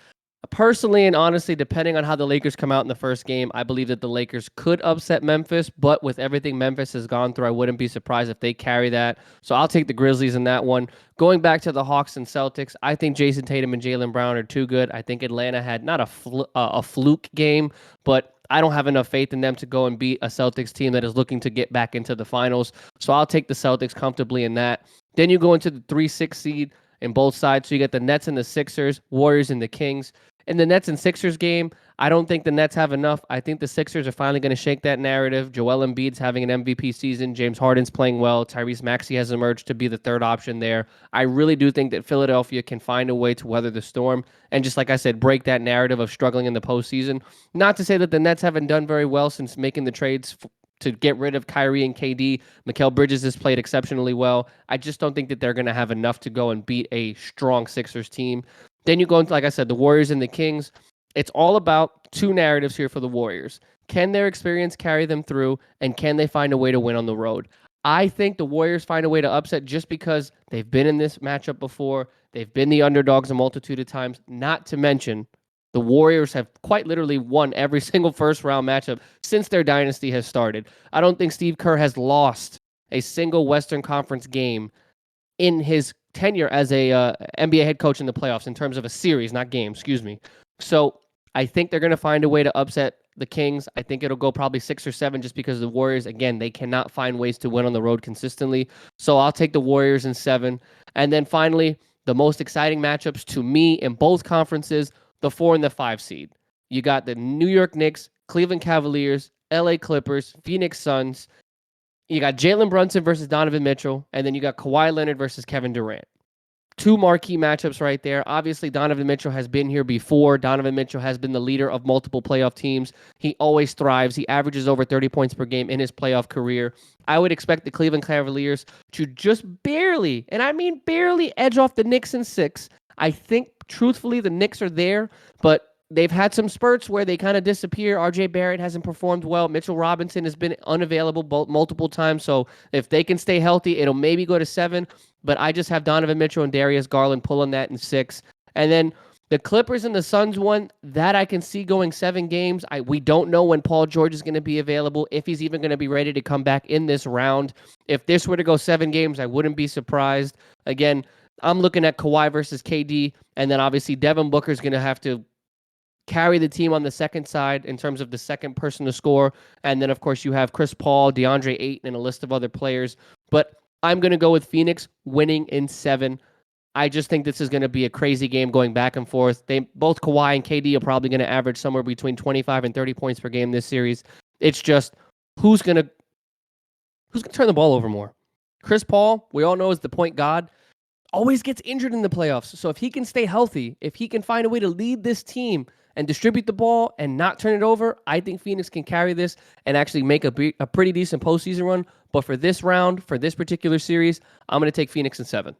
Personally and honestly, depending on how the Lakers come out in the first game, I believe that the Lakers could upset Memphis. But with everything Memphis has gone through, I wouldn't be surprised if they carry that. So I'll take the Grizzlies in that one. Going back to the Hawks and Celtics, I think Jason Tatum and Jaylen Brown are too good. I think Atlanta had not a fluke game, but I don't have enough faith in them to go and beat a Celtics team that is looking to get back into the finals. So I'll take the Celtics comfortably in that. Then you go into the 3-6 seed in both sides. So you get the Nets and the Sixers, Warriors and the Kings. In the Nets and Sixers game, I don't think the Nets have enough. I think the Sixers are finally going to shake that narrative. Joel Embiid's having an MVP season. James Harden's playing well. Tyrese Maxey has emerged to be the third option there. I really do think that Philadelphia can find a way to weather the storm and just like I said, break that narrative of struggling in the postseason. Not to say that the Nets haven't done very well since making the trades to get rid of Kyrie and KD. Mikal Bridges has played exceptionally well. I just don't think that they're going to have enough to go and beat a strong Sixers team. Then you go into, like I said, the Warriors and the Kings. It's all about two narratives here for the Warriors. Can their experience carry them through, and can they find a way to win on the road? I think the Warriors find a way to upset just because they've been in this matchup before. They've been the underdogs a multitude of times, not to mention the Warriors have quite literally won every single first round matchup since their dynasty has started. I don't think Steve Kerr has lost a single Western Conference game in his tenure as a NBA head coach in the playoffs in terms of a series, not game, excuse me. So I think they're going to find a way to upset the Kings. I think it'll go probably 6 or 7 just because the Warriors, again, they cannot find ways to win on the road consistently. So I'll take the Warriors in 7. And then finally, the most exciting matchups to me in both conferences, the 4 and the 5 seed. You got the New York Knicks, Cleveland Cavaliers, LA Clippers, Phoenix Suns. You got Jalen Brunson versus Donovan Mitchell, and then you got Kawhi Leonard versus Kevin Durant. Two marquee matchups right there. Obviously, Donovan Mitchell has been here before. Donovan Mitchell has been the leader of multiple playoff teams. He always thrives. He averages over 30 points per game in his playoff career. I would expect the Cleveland Cavaliers to just barely, and I mean barely, edge off the Knicks in 6. I think, truthfully, the Knicks are there, but they've had some spurts where they kind of disappear. RJ Barrett hasn't performed well. Mitchell Robinson has been unavailable multiple times. So if they can stay healthy, it'll maybe go to 7. but I just have Donovan Mitchell and Darius Garland pulling that in 6. And then the Clippers and the Suns one, that I can see going 7 games. We don't know when Paul George is going to be available, if he's even going to be ready to come back in this round. If this were to go 7 games, I wouldn't be surprised. Again, I'm looking at Kawhi versus KD, and then obviously Devin Booker is going to have to carry the team on the second side in terms of the second person to score. And then, of course, you have Chris Paul, DeAndre Ayton, and a list of other players. But I'm going to go with Phoenix winning in 7. I just think this is going to be a crazy game going back and forth. Both Kawhi and KD are probably going to average somewhere between 25 and 30 points per game this series. It's just who's going to turn the ball over more. Chris Paul, we all know, is the point god, always gets injured in the playoffs. So if he can stay healthy, if he can find a way to lead this team and distribute the ball and not turn it over, I think Phoenix can carry this and actually make a pretty decent postseason run. But for this round, for this particular series, I'm going to take Phoenix in 7.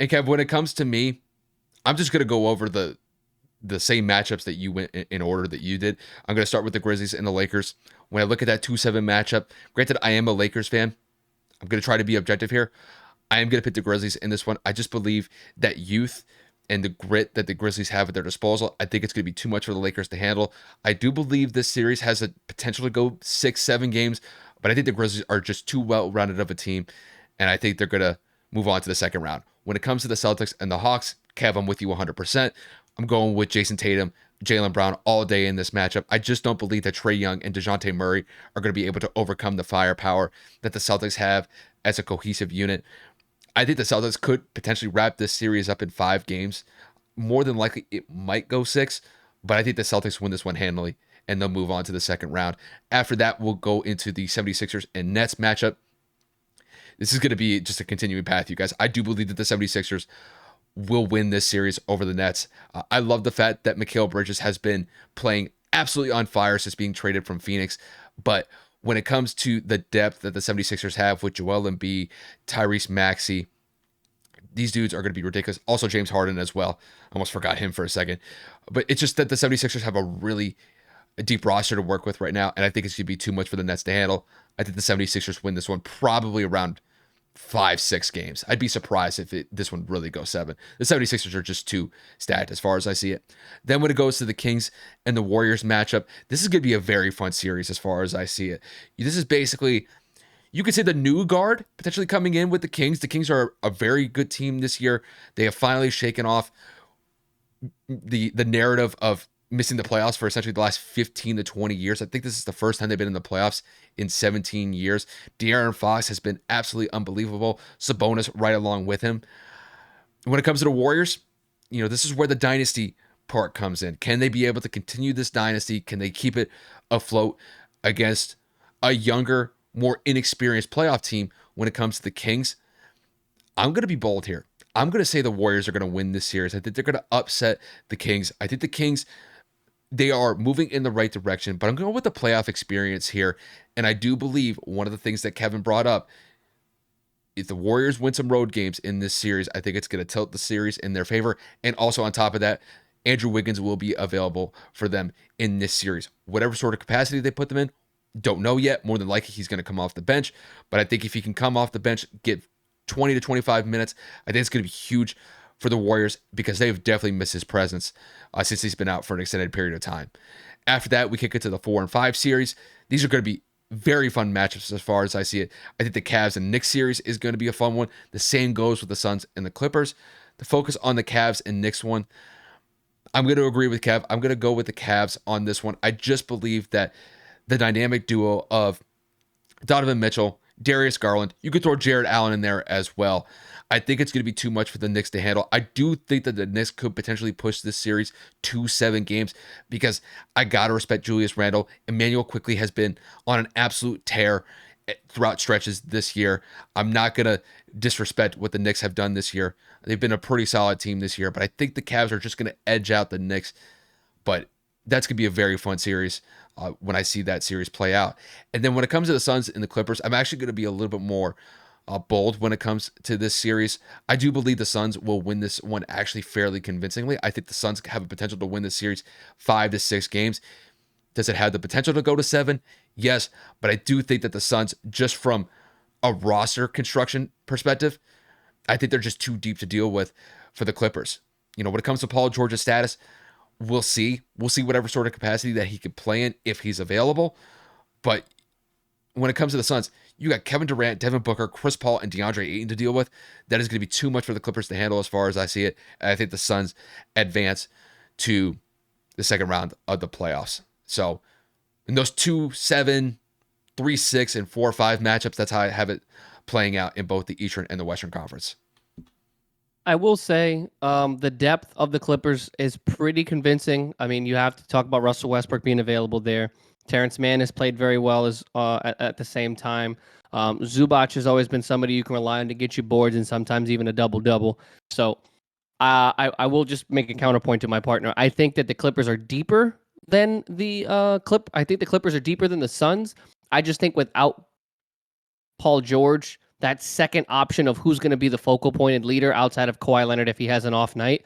And Kev, when it comes to me, I'm just going to go over the same matchups that you went in order that you did. I'm going to start with the Grizzlies and the Lakers. When I look at that 2-7 matchup, granted, I am a Lakers fan. I'm going to try to be objective here. I am going to pick the Grizzlies in this one. I just believe that youth and the grit that the Grizzlies have at their disposal, I think it's going to be too much for the Lakers to handle. I do believe this series has a potential to go 6-7 games, but I think the Grizzlies are just too well-rounded of a team, and I think they're going to move on to the second round. When it comes to the Celtics and the Hawks, Kev, I'm with you 100%. I'm going with Jason Tatum, Jaylen Brown all day in this matchup. I just don't believe that Trae Young and DeJounte Murray are going to be able to overcome the firepower that the Celtics have as a cohesive unit. I think the Celtics could potentially wrap this series up in 5 games. More than likely, it might go 6, but I think the Celtics win this one handily, and they'll move on to the second round. After that, we'll go into the 76ers and Nets matchup. This is going to be just a continuing path, you guys. I do believe that the 76ers will win this series over the Nets. I love the fact that Mikal Bridges has been playing absolutely on fire since being traded from Phoenix, but when it comes to the depth that the 76ers have with Joel Embiid, Tyrese Maxey, these dudes are going to be ridiculous. Also, James Harden as well. Almost forgot him for a second. But it's just that the 76ers have a really deep roster to work with right now, and I think it's going to be too much for the Nets to handle. I think the 76ers win this one probably around 5-6 games. I'd be surprised if this one really goes 7. The 76ers are just too stacked as far as I see it. Then when it goes to the Kings and the Warriors matchup, this is going to be a very fun series as far as I see it. This is basically, you could say, the new guard potentially coming in with the Kings. The Kings are a very good team this year. They have finally shaken off the narrative of missing the playoffs for essentially the last 15 to 20 years. I think this is the first time they've been in the playoffs in 17 years. De'Aaron Fox has been absolutely unbelievable. Sabonis right along with him. When it comes to the Warriors, this is where the dynasty part comes in. Can they be able to continue this dynasty? Can they keep it afloat against a younger, more inexperienced playoff team when it comes to the Kings? I'm going to be bold here. I'm going to say the Warriors are going to win this series. I think they're going to upset the Kings. I think the Kings, they are moving in the right direction, but I'm going with the playoff experience here. And I do believe one of the things that Kevin brought up, if the Warriors win some road games in this series, I think it's going to tilt the series in their favor. And also on top of that, Andrew Wiggins will be available for them in this series. Whatever sort of capacity they put them in, don't know yet. More than likely, he's going to come off the bench. But I think if he can come off the bench, get 20 to 25 minutes, I think it's going to be huge for the Warriors because they've definitely missed his presence since he's been out for an extended period of time. After that, we kick it to the 4 and 5 series. These are going to be very fun matchups as far as I see it. I think the Cavs and Knicks series is going to be a fun one. The same goes with the Suns and the Clippers. The focus on the Cavs and Knicks one, I'm going to agree with Kev. I'm going to go with the Cavs on this one. I just believe that the dynamic duo of Donovan Mitchell, Darius Garland, you could throw Jared Allen in there as well. I think it's going to be too much for the Knicks to handle. I do think that the Knicks could potentially push this series to 7 games because I got to respect Julius Randle. Emmanuel Quickley has been on an absolute tear throughout stretches this year. I'm not going to disrespect what the Knicks have done this year. They've been a pretty solid team this year, but I think the Cavs are just going to edge out the Knicks. But that's going to be a very fun series when I see that series play out. And then when it comes to the Suns and the Clippers, I'm actually going to be a little bit more bold when it comes to this series. I do believe the Suns will win this one actually fairly convincingly. I think the Suns have a potential to win this series 5 to 6 games. Does it have the potential to go to 7? Yes, but I do think that the Suns, just from a roster construction perspective, I think they're just too deep to deal with for the Clippers. When it comes to Paul George's status, we'll see. We'll see whatever sort of capacity that he could play in if he's available. But when it comes to the Suns, you got Kevin Durant, Devin Booker, Chris Paul, and DeAndre Ayton to deal with. That is going to be too much for the Clippers to handle as far as I see it. And I think the Suns advance to the second round of the playoffs. So in those 2-7, 3-6, and 4-5 matchups, that's how I have it playing out in both the Eastern and the Western Conference. I will say the depth of the Clippers is pretty convincing. I mean, you have to talk about Russell Westbrook being available there. Terrence Mann has played very well at the same time. Zubac has always been somebody you can rely on to get you boards and sometimes even a double-double. So I will just make a counterpoint to my partner. I think that the Clippers are deeper than I think the Clippers are deeper than the Suns. I just think without Paul George, that second option of who's going to be the focal point and leader outside of Kawhi Leonard if he has an off night,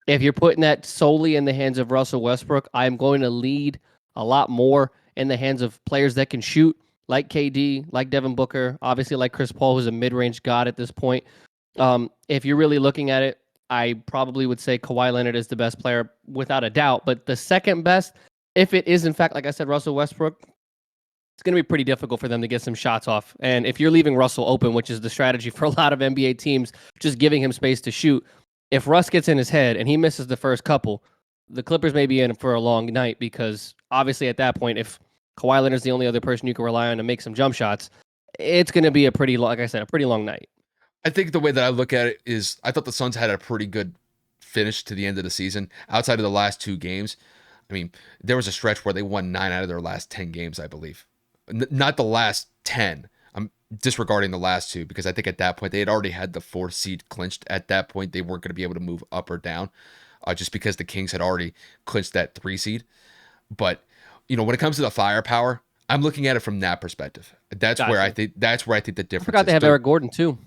if you're putting that solely in the hands of Russell Westbrook, I'm going to lead a lot more in the hands of players that can shoot, like KD, like Devin Booker, obviously like Chris Paul, who's a mid-range god at this point. If you're really looking at it, I probably would say Kawhi Leonard is the best player without a doubt. But the second best, if it is in fact, like I said, Russell Westbrook, it's going to be pretty difficult for them to get some shots off. And if you're leaving Russell open, which is the strategy for a lot of NBA teams, just giving him space to shoot, if Russ gets in his head and he misses the first couple, the Clippers may be in for a long night because obviously at that point, if Kawhi Leonard's the only other person you can rely on to make some jump shots, it's going to be a pretty, like I said, a pretty long night. I think the way that I look at it is I thought the Suns had a pretty good finish to the end of the season outside of the last 2 games. I mean, there was a stretch where they won 9 out of their last 10 games, I believe. Not the last 10. I'm disregarding the last 2 because I think at that point they had already had the 4th seed clinched. At that point, they weren't going to be able to move up or down just because the Kings had already clinched that 3 seed. But, when it comes to the firepower, I'm looking at it from that perspective. That's where I think the difference is. I forgot they have Eric Gordon too.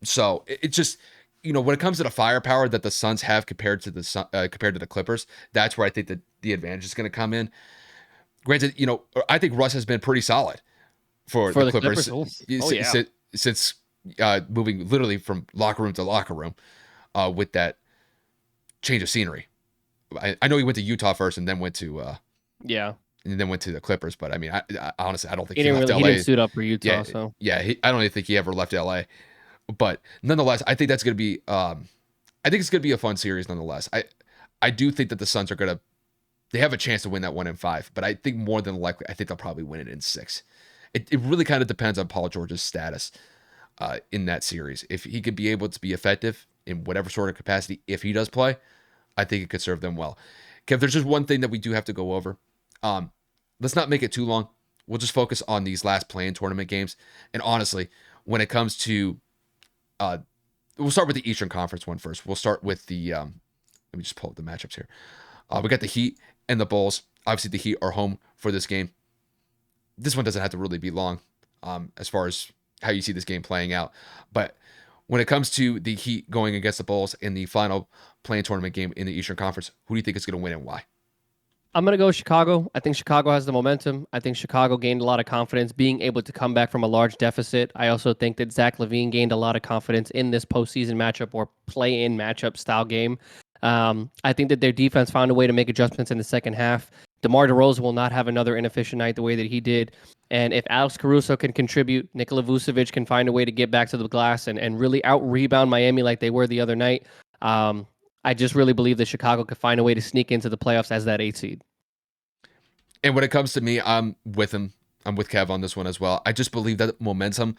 So it's just, when it comes to the firepower that the Suns have compared to the Clippers, that's where I think that the advantage is going to come in. Granted, I think Russ has been pretty solid for the Clippers since moving literally from locker room to locker room with that change of scenery. I know he went to Utah first and then went to the Clippers, but I mean, I honestly I don't think he left LA. He didn't suit up for Utah, I don't even think he ever left LA. But nonetheless, I think that's going to be I think it's going to be a fun series nonetheless. I do think that the Suns are going to they have a chance to win that 1 in 5, but I think more than likely, I think they'll probably win it in 6. It really kind of depends on Paul George's status in that series. If he could be able to be effective in whatever sort of capacity, if he does play, I think it could serve them well. Kev, there's just one thing that we do have to go over. Let's not make it too long. We'll just focus on these last play-in tournament games. And honestly, when it comes to, we'll start with the Eastern Conference one first. We'll start with the, let me just pull up the matchups here. We got the Heat and the Bulls. Obviously, the Heat are home for this game. This one doesn't have to really be long as far as how you see this game playing out. But when it comes to the Heat going against the Bulls in the final play-in tournament game in the Eastern Conference, who do you think is going to win and why? I'm going to go Chicago. I think Chicago has the momentum. I think Chicago gained a lot of confidence being able to come back from a large deficit. I also think that Zach LaVine gained a lot of confidence in this postseason matchup or play-in matchup style game. I think that their defense found a way to make adjustments in the second half. DeMar DeRozan will not have another inefficient night the way that he did. And if Alex Caruso can contribute, Nikola Vucevic can find a way to get back to the glass and really out-rebound Miami like they were the other night. I just really believe that Chicago could find a way to sneak into the playoffs as that 8 seed. And when it comes to me, I'm with him. I'm with Kev on this one as well. I just believe that momentum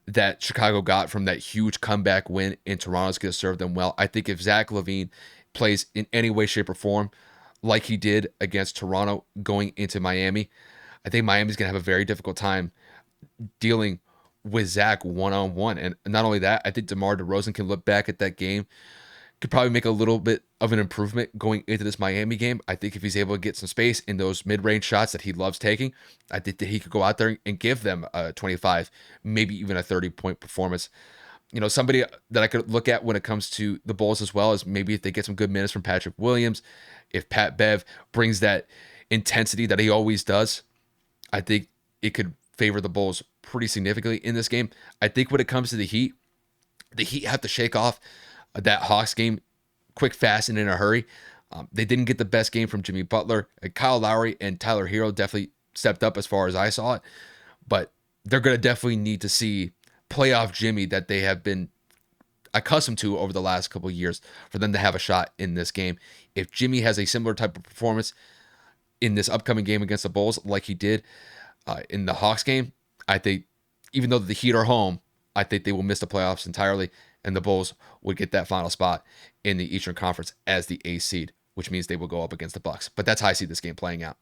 that Chicago got from that huge comeback win in Toronto is going to serve them well. I think if Zach LaVine plays in any way, shape, or form like he did against Toronto going into Miami, I think Miami's going to have a very difficult time dealing with Zach one-on-one. And not only that, I think DeMar DeRozan can look back at that game, could probably make a little bit of an improvement going into this Miami game. I think if he's able to get some space in those mid-range shots that he loves taking, I think that he could go out there and give them a 25, maybe even a 30-point performance. Somebody that I could look at when it comes to the Bulls as well is maybe if they get some good minutes from Patrick Williams, if Pat Bev brings that intensity that he always does, I think it could favor the Bulls pretty significantly in this game. I think when it comes to the Heat have to shake off that Hawks game quick, fast, and in a hurry. They didn't get the best game from Jimmy Butler. Kyle Lowry and Tyler Hero definitely stepped up as far as I saw it, but they're going to definitely need to see playoff Jimmy that they have been accustomed to over the last couple of years for them to have a shot in this game. If Jimmy has a similar type of performance in this upcoming game against the Bulls like he did in the Hawks game, I think even though the Heat are home, I think they will miss the playoffs entirely, and the Bulls would get that final spot in the Eastern Conference as the 8th seed, which means they will go up against the Bucks. But that's how I see this game playing out.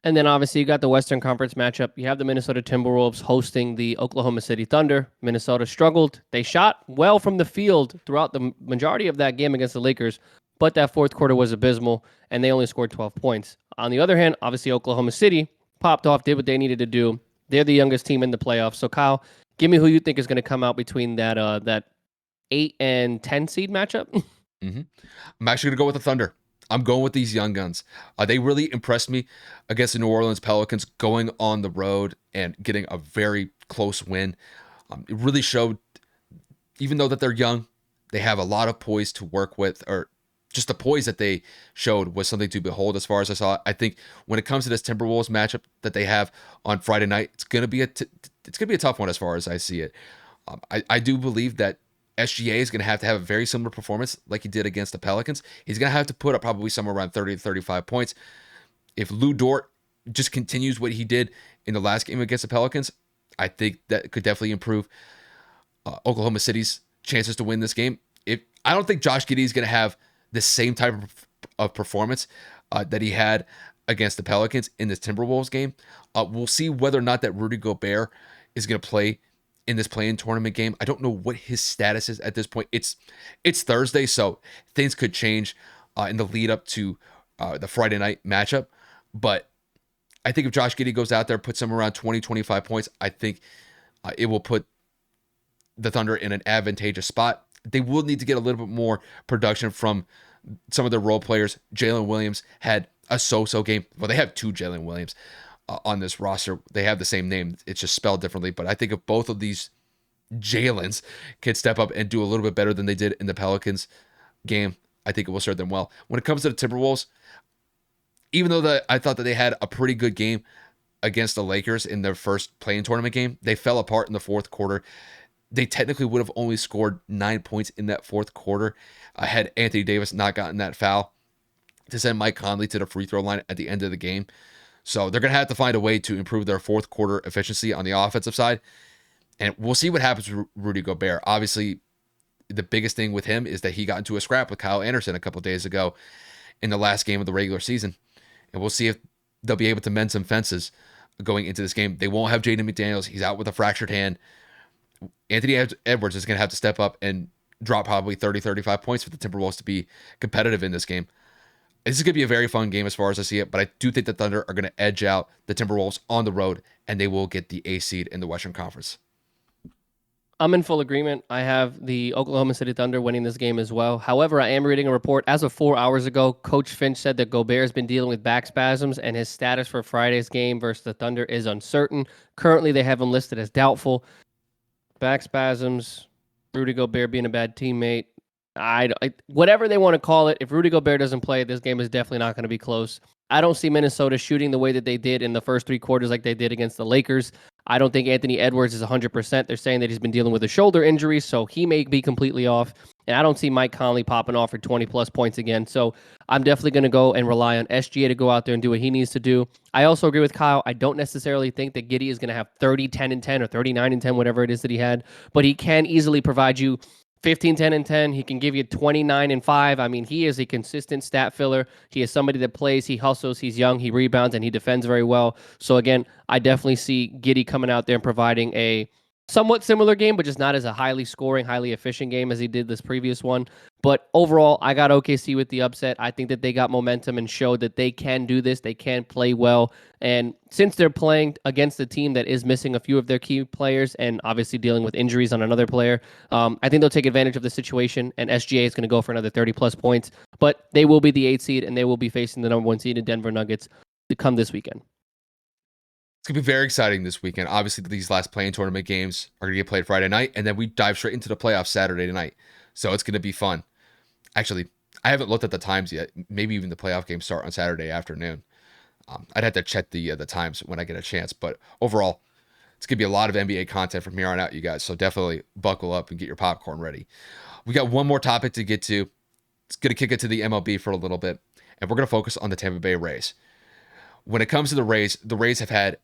And then obviously you got the Western Conference matchup. You have the Minnesota Timberwolves hosting the Oklahoma City Thunder. Minnesota struggled. They shot well from the field throughout the majority of that game against the Lakers, but that fourth quarter was abysmal, and they only scored 12 points. On the other hand, obviously Oklahoma City popped off, did what they needed to do. They're the youngest team in the playoffs. So Kyle, give me who you think is going to come out between that 8 and 10 seed matchup. I'm actually going to go with the Thunder. I'm going with these young guns. They really impressed me against the New Orleans Pelicans going on the road and getting a very close win. It really showed, even though that they're young, they have a lot of poise to work with, or just the poise that they showed was something to behold as far as I saw it. I think when it comes to this Timberwolves matchup that they have on Friday night, it's going to be a tough one as far as I see it. I do believe that SGA is going to have a very similar performance like he did against the Pelicans. He's going to have to put up probably somewhere around 30 to 35 points. If Lou Dort just continues what he did in the last game against the Pelicans, I think that could definitely improve Oklahoma City's chances to win this game. I don't think Josh Giddey is going to have the same type of performance that he had against the Pelicans in this Timberwolves game. We'll see whether or not that Rudy Gobert is going to play in this play-in tournament game. I don't know what his status is at this point. It's Thursday, so things could change in the lead up to the Friday night matchup. But I think if Josh Giddey goes out there, puts him around 20, 25 points, I think it will put the Thunder in an advantageous spot. They will need to get a little bit more production from some of their role players. Jalen Williams had a so-so game. Well, they have two Jalen Williams on this roster. They have the same name. It's just spelled differently. But I think if both of these Jalen's can step up and do a little bit better than they did in the Pelicans game, I think it will serve them well. When it comes to the Timberwolves, even though I thought that they had a pretty good game against the Lakers in their first play-in tournament game, they fell apart in the fourth quarter. They technically would have only scored 9 points in that fourth quarter had Anthony Davis not gotten that foul to send Mike Conley to the free throw line at the end of the game. So they're going to have to find a way to improve their fourth quarter efficiency on the offensive side. And we'll see what happens with Rudy Gobert. Obviously, the biggest thing with him is that he got into a scrap with Kyle Anderson a couple of days ago in the last game of the regular season. And we'll see if they'll be able to mend some fences going into this game. They won't have Jaden McDaniels. He's out with a fractured hand. Anthony Edwards is going to have to step up and drop probably 30, 35 points for the Timberwolves to be competitive in this game. This is going to be a very fun game as far as I see it, but I do think the Thunder are going to edge out the Timberwolves on the road, and they will get the A seed in the Western Conference. I'm in full agreement. I have the Oklahoma City Thunder winning this game as well. However, I am reading a report as of 4 hours ago. Coach Finch said that Gobert has been dealing with back spasms, and his status for Friday's game versus the Thunder is uncertain. Currently, they have him listed as doubtful. Back spasms, Rudy Gobert being a bad teammate. Whatever they want to call it, if Rudy Gobert doesn't play, this game is definitely not going to be close. I don't see Minnesota shooting the way that they did in the first three quarters like they did against the Lakers. I don't think Anthony Edwards is 100%. They're saying that he's been dealing with a shoulder injury, so he may be completely off. And I don't see Mike Conley popping off for 20-plus points again. So I'm definitely going to go and rely on SGA to go out there and do what he needs to do. I also agree with Kyle. I don't necessarily think that Giddey is going to have 30, 10, and 10 or 39 and 10, whatever it is that he had. But he can easily provide you 15, 10, and 10. He can give you 29 and 5. I mean, he is a consistent stat filler. He is somebody that plays, he hustles, he's young, he rebounds, and he defends very well. So again, I definitely see Giddey coming out there and providing a somewhat similar game, but just not as a highly scoring, highly efficient game as he did this previous one. But overall, I got OKC with the upset. I think that they got momentum and showed that they can do this. They can play well. And since they're playing against a team that is missing a few of their key players and obviously dealing with injuries on another player, I think they'll take advantage of the situation, and SGA is going to go for another 30-plus points. But they will be the 8th seed, and they will be facing the number 1 seed in Denver Nuggets to come this weekend. It's going to be very exciting this weekend. Obviously, these last play-in tournament games are going to get played Friday night, and then we dive straight into the playoffs Saturday night. So it's going to be fun. Actually, I haven't looked at the times yet. Maybe even the playoff games start on Saturday afternoon. I'd have to check the times when I get a chance. But overall, it's going to be a lot of NBA content from here on out, you guys. So definitely buckle up and get your popcorn ready. We got one more topic to get to. It's going to kick it to the MLB for a little bit, and we're going to focus on the Tampa Bay Rays. When it comes to the Rays have had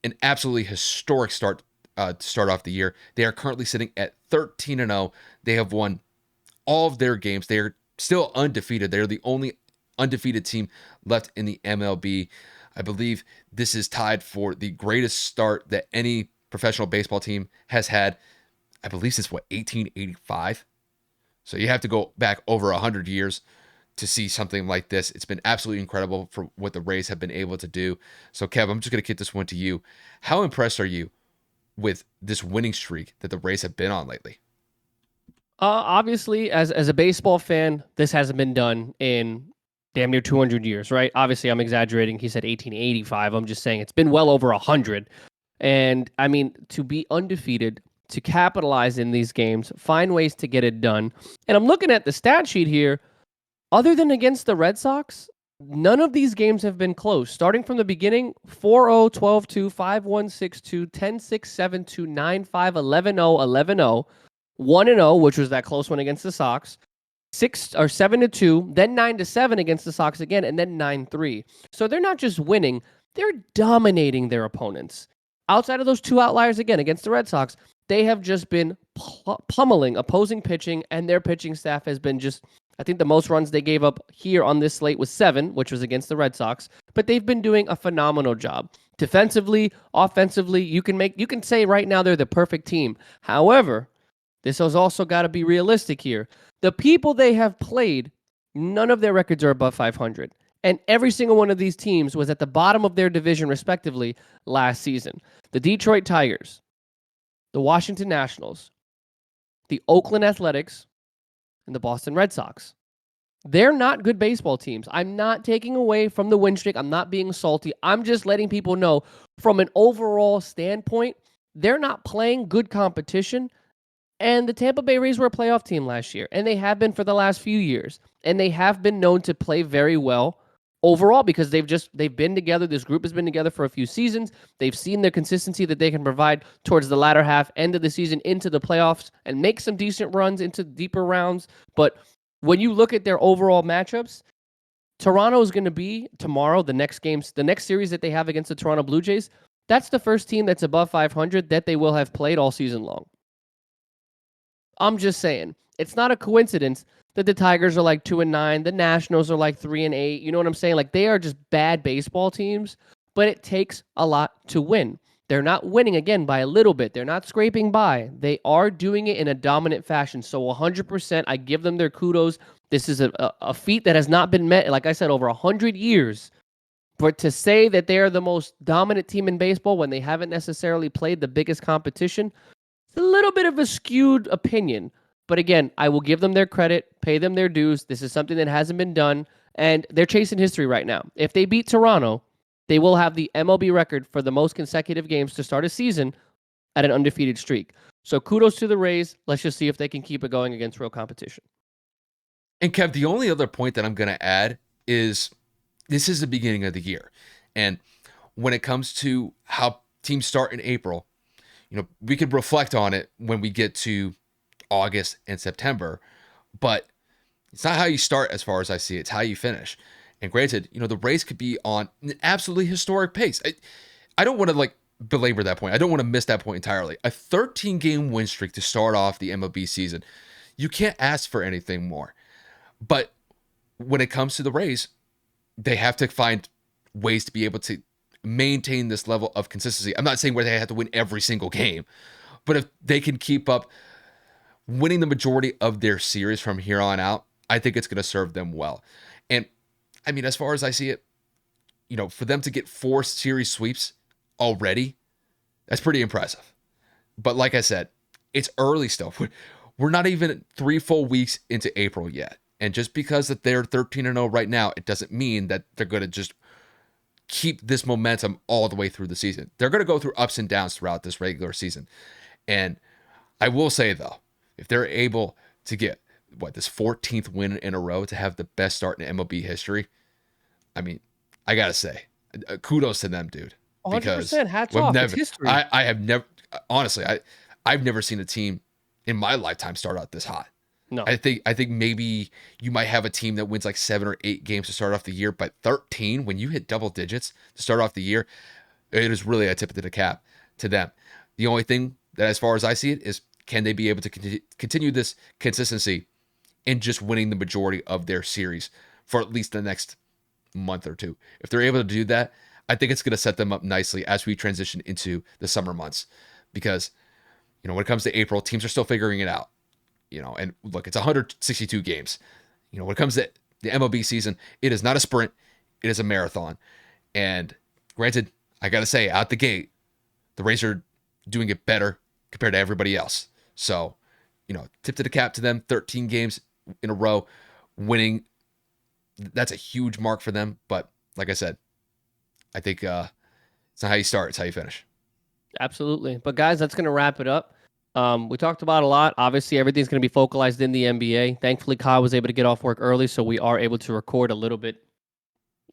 an absolutely historic start to start off the year. They are currently sitting at 13-0. They have won all of their games. They are still undefeated. They're the only undefeated team left in the MLB. I believe this is tied for the greatest start that any professional baseball team has had. I believe since 1885. So you have to go back over 100 years to see something like this. It's been absolutely incredible for what the Rays have been able to do. So, Kev, I'm just going to kick this one to you. How impressed are you with this winning streak that the Rays have been on lately? Obviously, as a baseball fan, this hasn't been done in damn near 200 years, right? Obviously, I'm exaggerating. He said 1885. I'm just saying it's been well over 100. And I mean, to be undefeated, to capitalize in these games, find ways to get it done. And I'm looking at the stat sheet here. Other than against the Red Sox, none of these games have been close. Starting from the beginning, 4-0, 12-2, 5-1, 6-2, 10-6, 7-2, 9-5, 11-0, 11-0, 1-0, which was that close one against the Sox, 7-2, then 9-7 against the Sox again, and then 9-3. So they're not just winning, they're dominating their opponents. Outside of those two outliers again against the Red Sox, they have just been pummeling opposing pitching, and their pitching staff has been just, I think the most runs they gave up here on this slate was 7, which was against the Red Sox, but they've been doing a phenomenal job. Defensively, offensively, you can say right now they're the perfect team. However, this has also got to be realistic here. The people they have played, none of their records are above 500. And every single one of these teams was at the bottom of their division, respectively, last season. The Detroit Tigers, the Washington Nationals, the Oakland Athletics, and the Boston Red Sox. They're not good baseball teams. I'm not taking away from the win streak. I'm not being salty. I'm just letting people know from an overall standpoint, they're not playing good competition. And the Tampa Bay Rays were a playoff team last year, and they have been for the last few years. And they have been known to play very well overall because they've been together. This group has been together for a few seasons. They've seen the consistency that they can provide towards the latter half, end of the season, into the playoffs, and make some decent runs into deeper rounds. But when you look at their overall matchups, Toronto is going to be tomorrow, the next series that they have against the Toronto Blue Jays. That's the first team that's above 500 that they will have played all season long. I'm just saying, it's not a coincidence that the Tigers are like 2-9, the Nationals are like 3-8. You know what I'm saying? Like, they are just bad baseball teams, but it takes a lot to win. They're not winning, again, by a little bit. They're not scraping by. They are doing it in a dominant fashion. So 100%, I give them their kudos. This is a feat that has not been met, like I said, over 100 years. But to say that they are the most dominant team in baseball when they haven't necessarily played the biggest competition, it's a little bit of a skewed opinion. But again, I will give them their credit, pay them their dues. This is something that hasn't been done, and they're chasing history right now. If they beat Toronto, they will have the MLB record for the most consecutive games to start a season at an undefeated streak. So kudos to the Rays. Let's just see if they can keep it going against real competition. And Kev, the only other point that I'm going to add is this is the beginning of the year. And when it comes to how teams start in April, we could reflect on it when we get to August and September, but it's not how you start as far as I see it. It's how you finish. And granted, the Rays could be on an absolutely historic pace. I don't want to belabor that point. I don't want to miss that point entirely. A 13-game win streak to start off the MLB season. You can't ask for anything more. But when it comes to the Rays, they have to find ways to be able to maintain this level of consistency. I'm not saying where they have to win every single game, but if they can keep up winning the majority of their series from here on out, I think it's going to serve them well. And I mean, as far as I see it, for them to get 4 series sweeps already, that's pretty impressive. But like I said, it's early still. We're not even 3 full weeks into April yet. And just because that they're 13-0 right now, it doesn't mean that they're going to just keep this momentum all the way through the season. They're going to go through ups and downs throughout this regular season. And I will say, though, if they're able to get, this 14th win in a row to have the best start in MLB history, I mean, I got to say, kudos to them, dude. Because 100%. Hats off. It's history. I have never, honestly, I've never seen a team in my lifetime start out this hot. No. I think maybe you might have a team that wins like 7 or 8 games to start off the year, but 13, when you hit double digits to start off the year, it is really a tip of the cap to them. The only thing that, as far as I see it, is can they be able to continue this consistency in just winning the majority of their series for at least the next month or two. If they're able to do that, I think it's going to set them up nicely as we transition into the summer months, because, when it comes to April, teams are still figuring it out. And look, it's 162 games. When it comes to the MLB season, it is not a sprint, it is a marathon. And granted, I got to say, out the gate, the Rays are doing it better compared to everybody else. So, tip to the cap to them, 13 games in a row, winning. That's a huge mark for them. But like I said, I think it's not how you start, it's how you finish. Absolutely. But guys, that's going to wrap it up. We talked about a lot. Obviously, everything's going to be focalized in the NBA. Thankfully, Kyle was able to get off work early, so we are able to record a little bit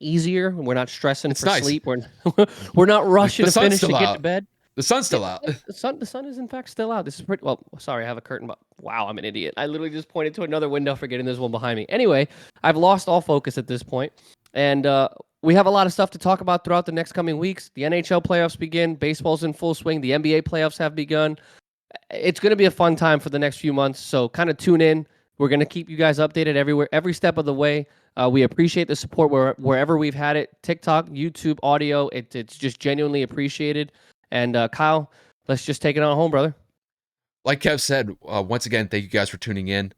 easier. We're not stressing for sleep. We're not rushing to finish to get to bed. The sun's still out. The sun is in fact still out. This is pretty well. Sorry, I have a curtain. But wow, I'm an idiot. I literally just pointed to another window, forgetting there's one behind me. Anyway, I've lost all focus at this point, and we have a lot of stuff to talk about throughout the next coming weeks. The NHL playoffs begin. Baseball's in full swing. The NBA playoffs have begun. It's going to be a fun time for the next few months. So kind of tune in. We're going to keep you guys updated everywhere, every step of the way. We appreciate the support wherever we've had it. TikTok, YouTube, audio. It's just genuinely appreciated. And Kyle, let's just take it on home, brother. Like Kev said, once again, thank you guys for tuning in.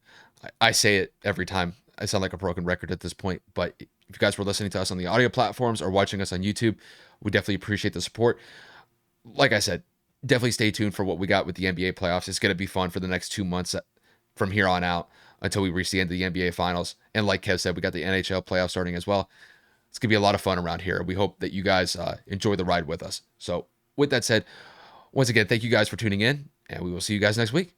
I say it every time. I sound like a broken record at this point, but if you guys were listening to us on the audio platforms or watching us on YouTube, we definitely appreciate the support. Like I said, definitely stay tuned for what we got with the NBA playoffs. It's going to be fun for the next 2 months from here on out until we reach the end of the NBA finals. And like Kev said, we got the NHL playoffs starting as well. It's going to be a lot of fun around here. We hope that you guys enjoy the ride with us. So with that said, once again, thank you guys for tuning in, and we will see you guys next week.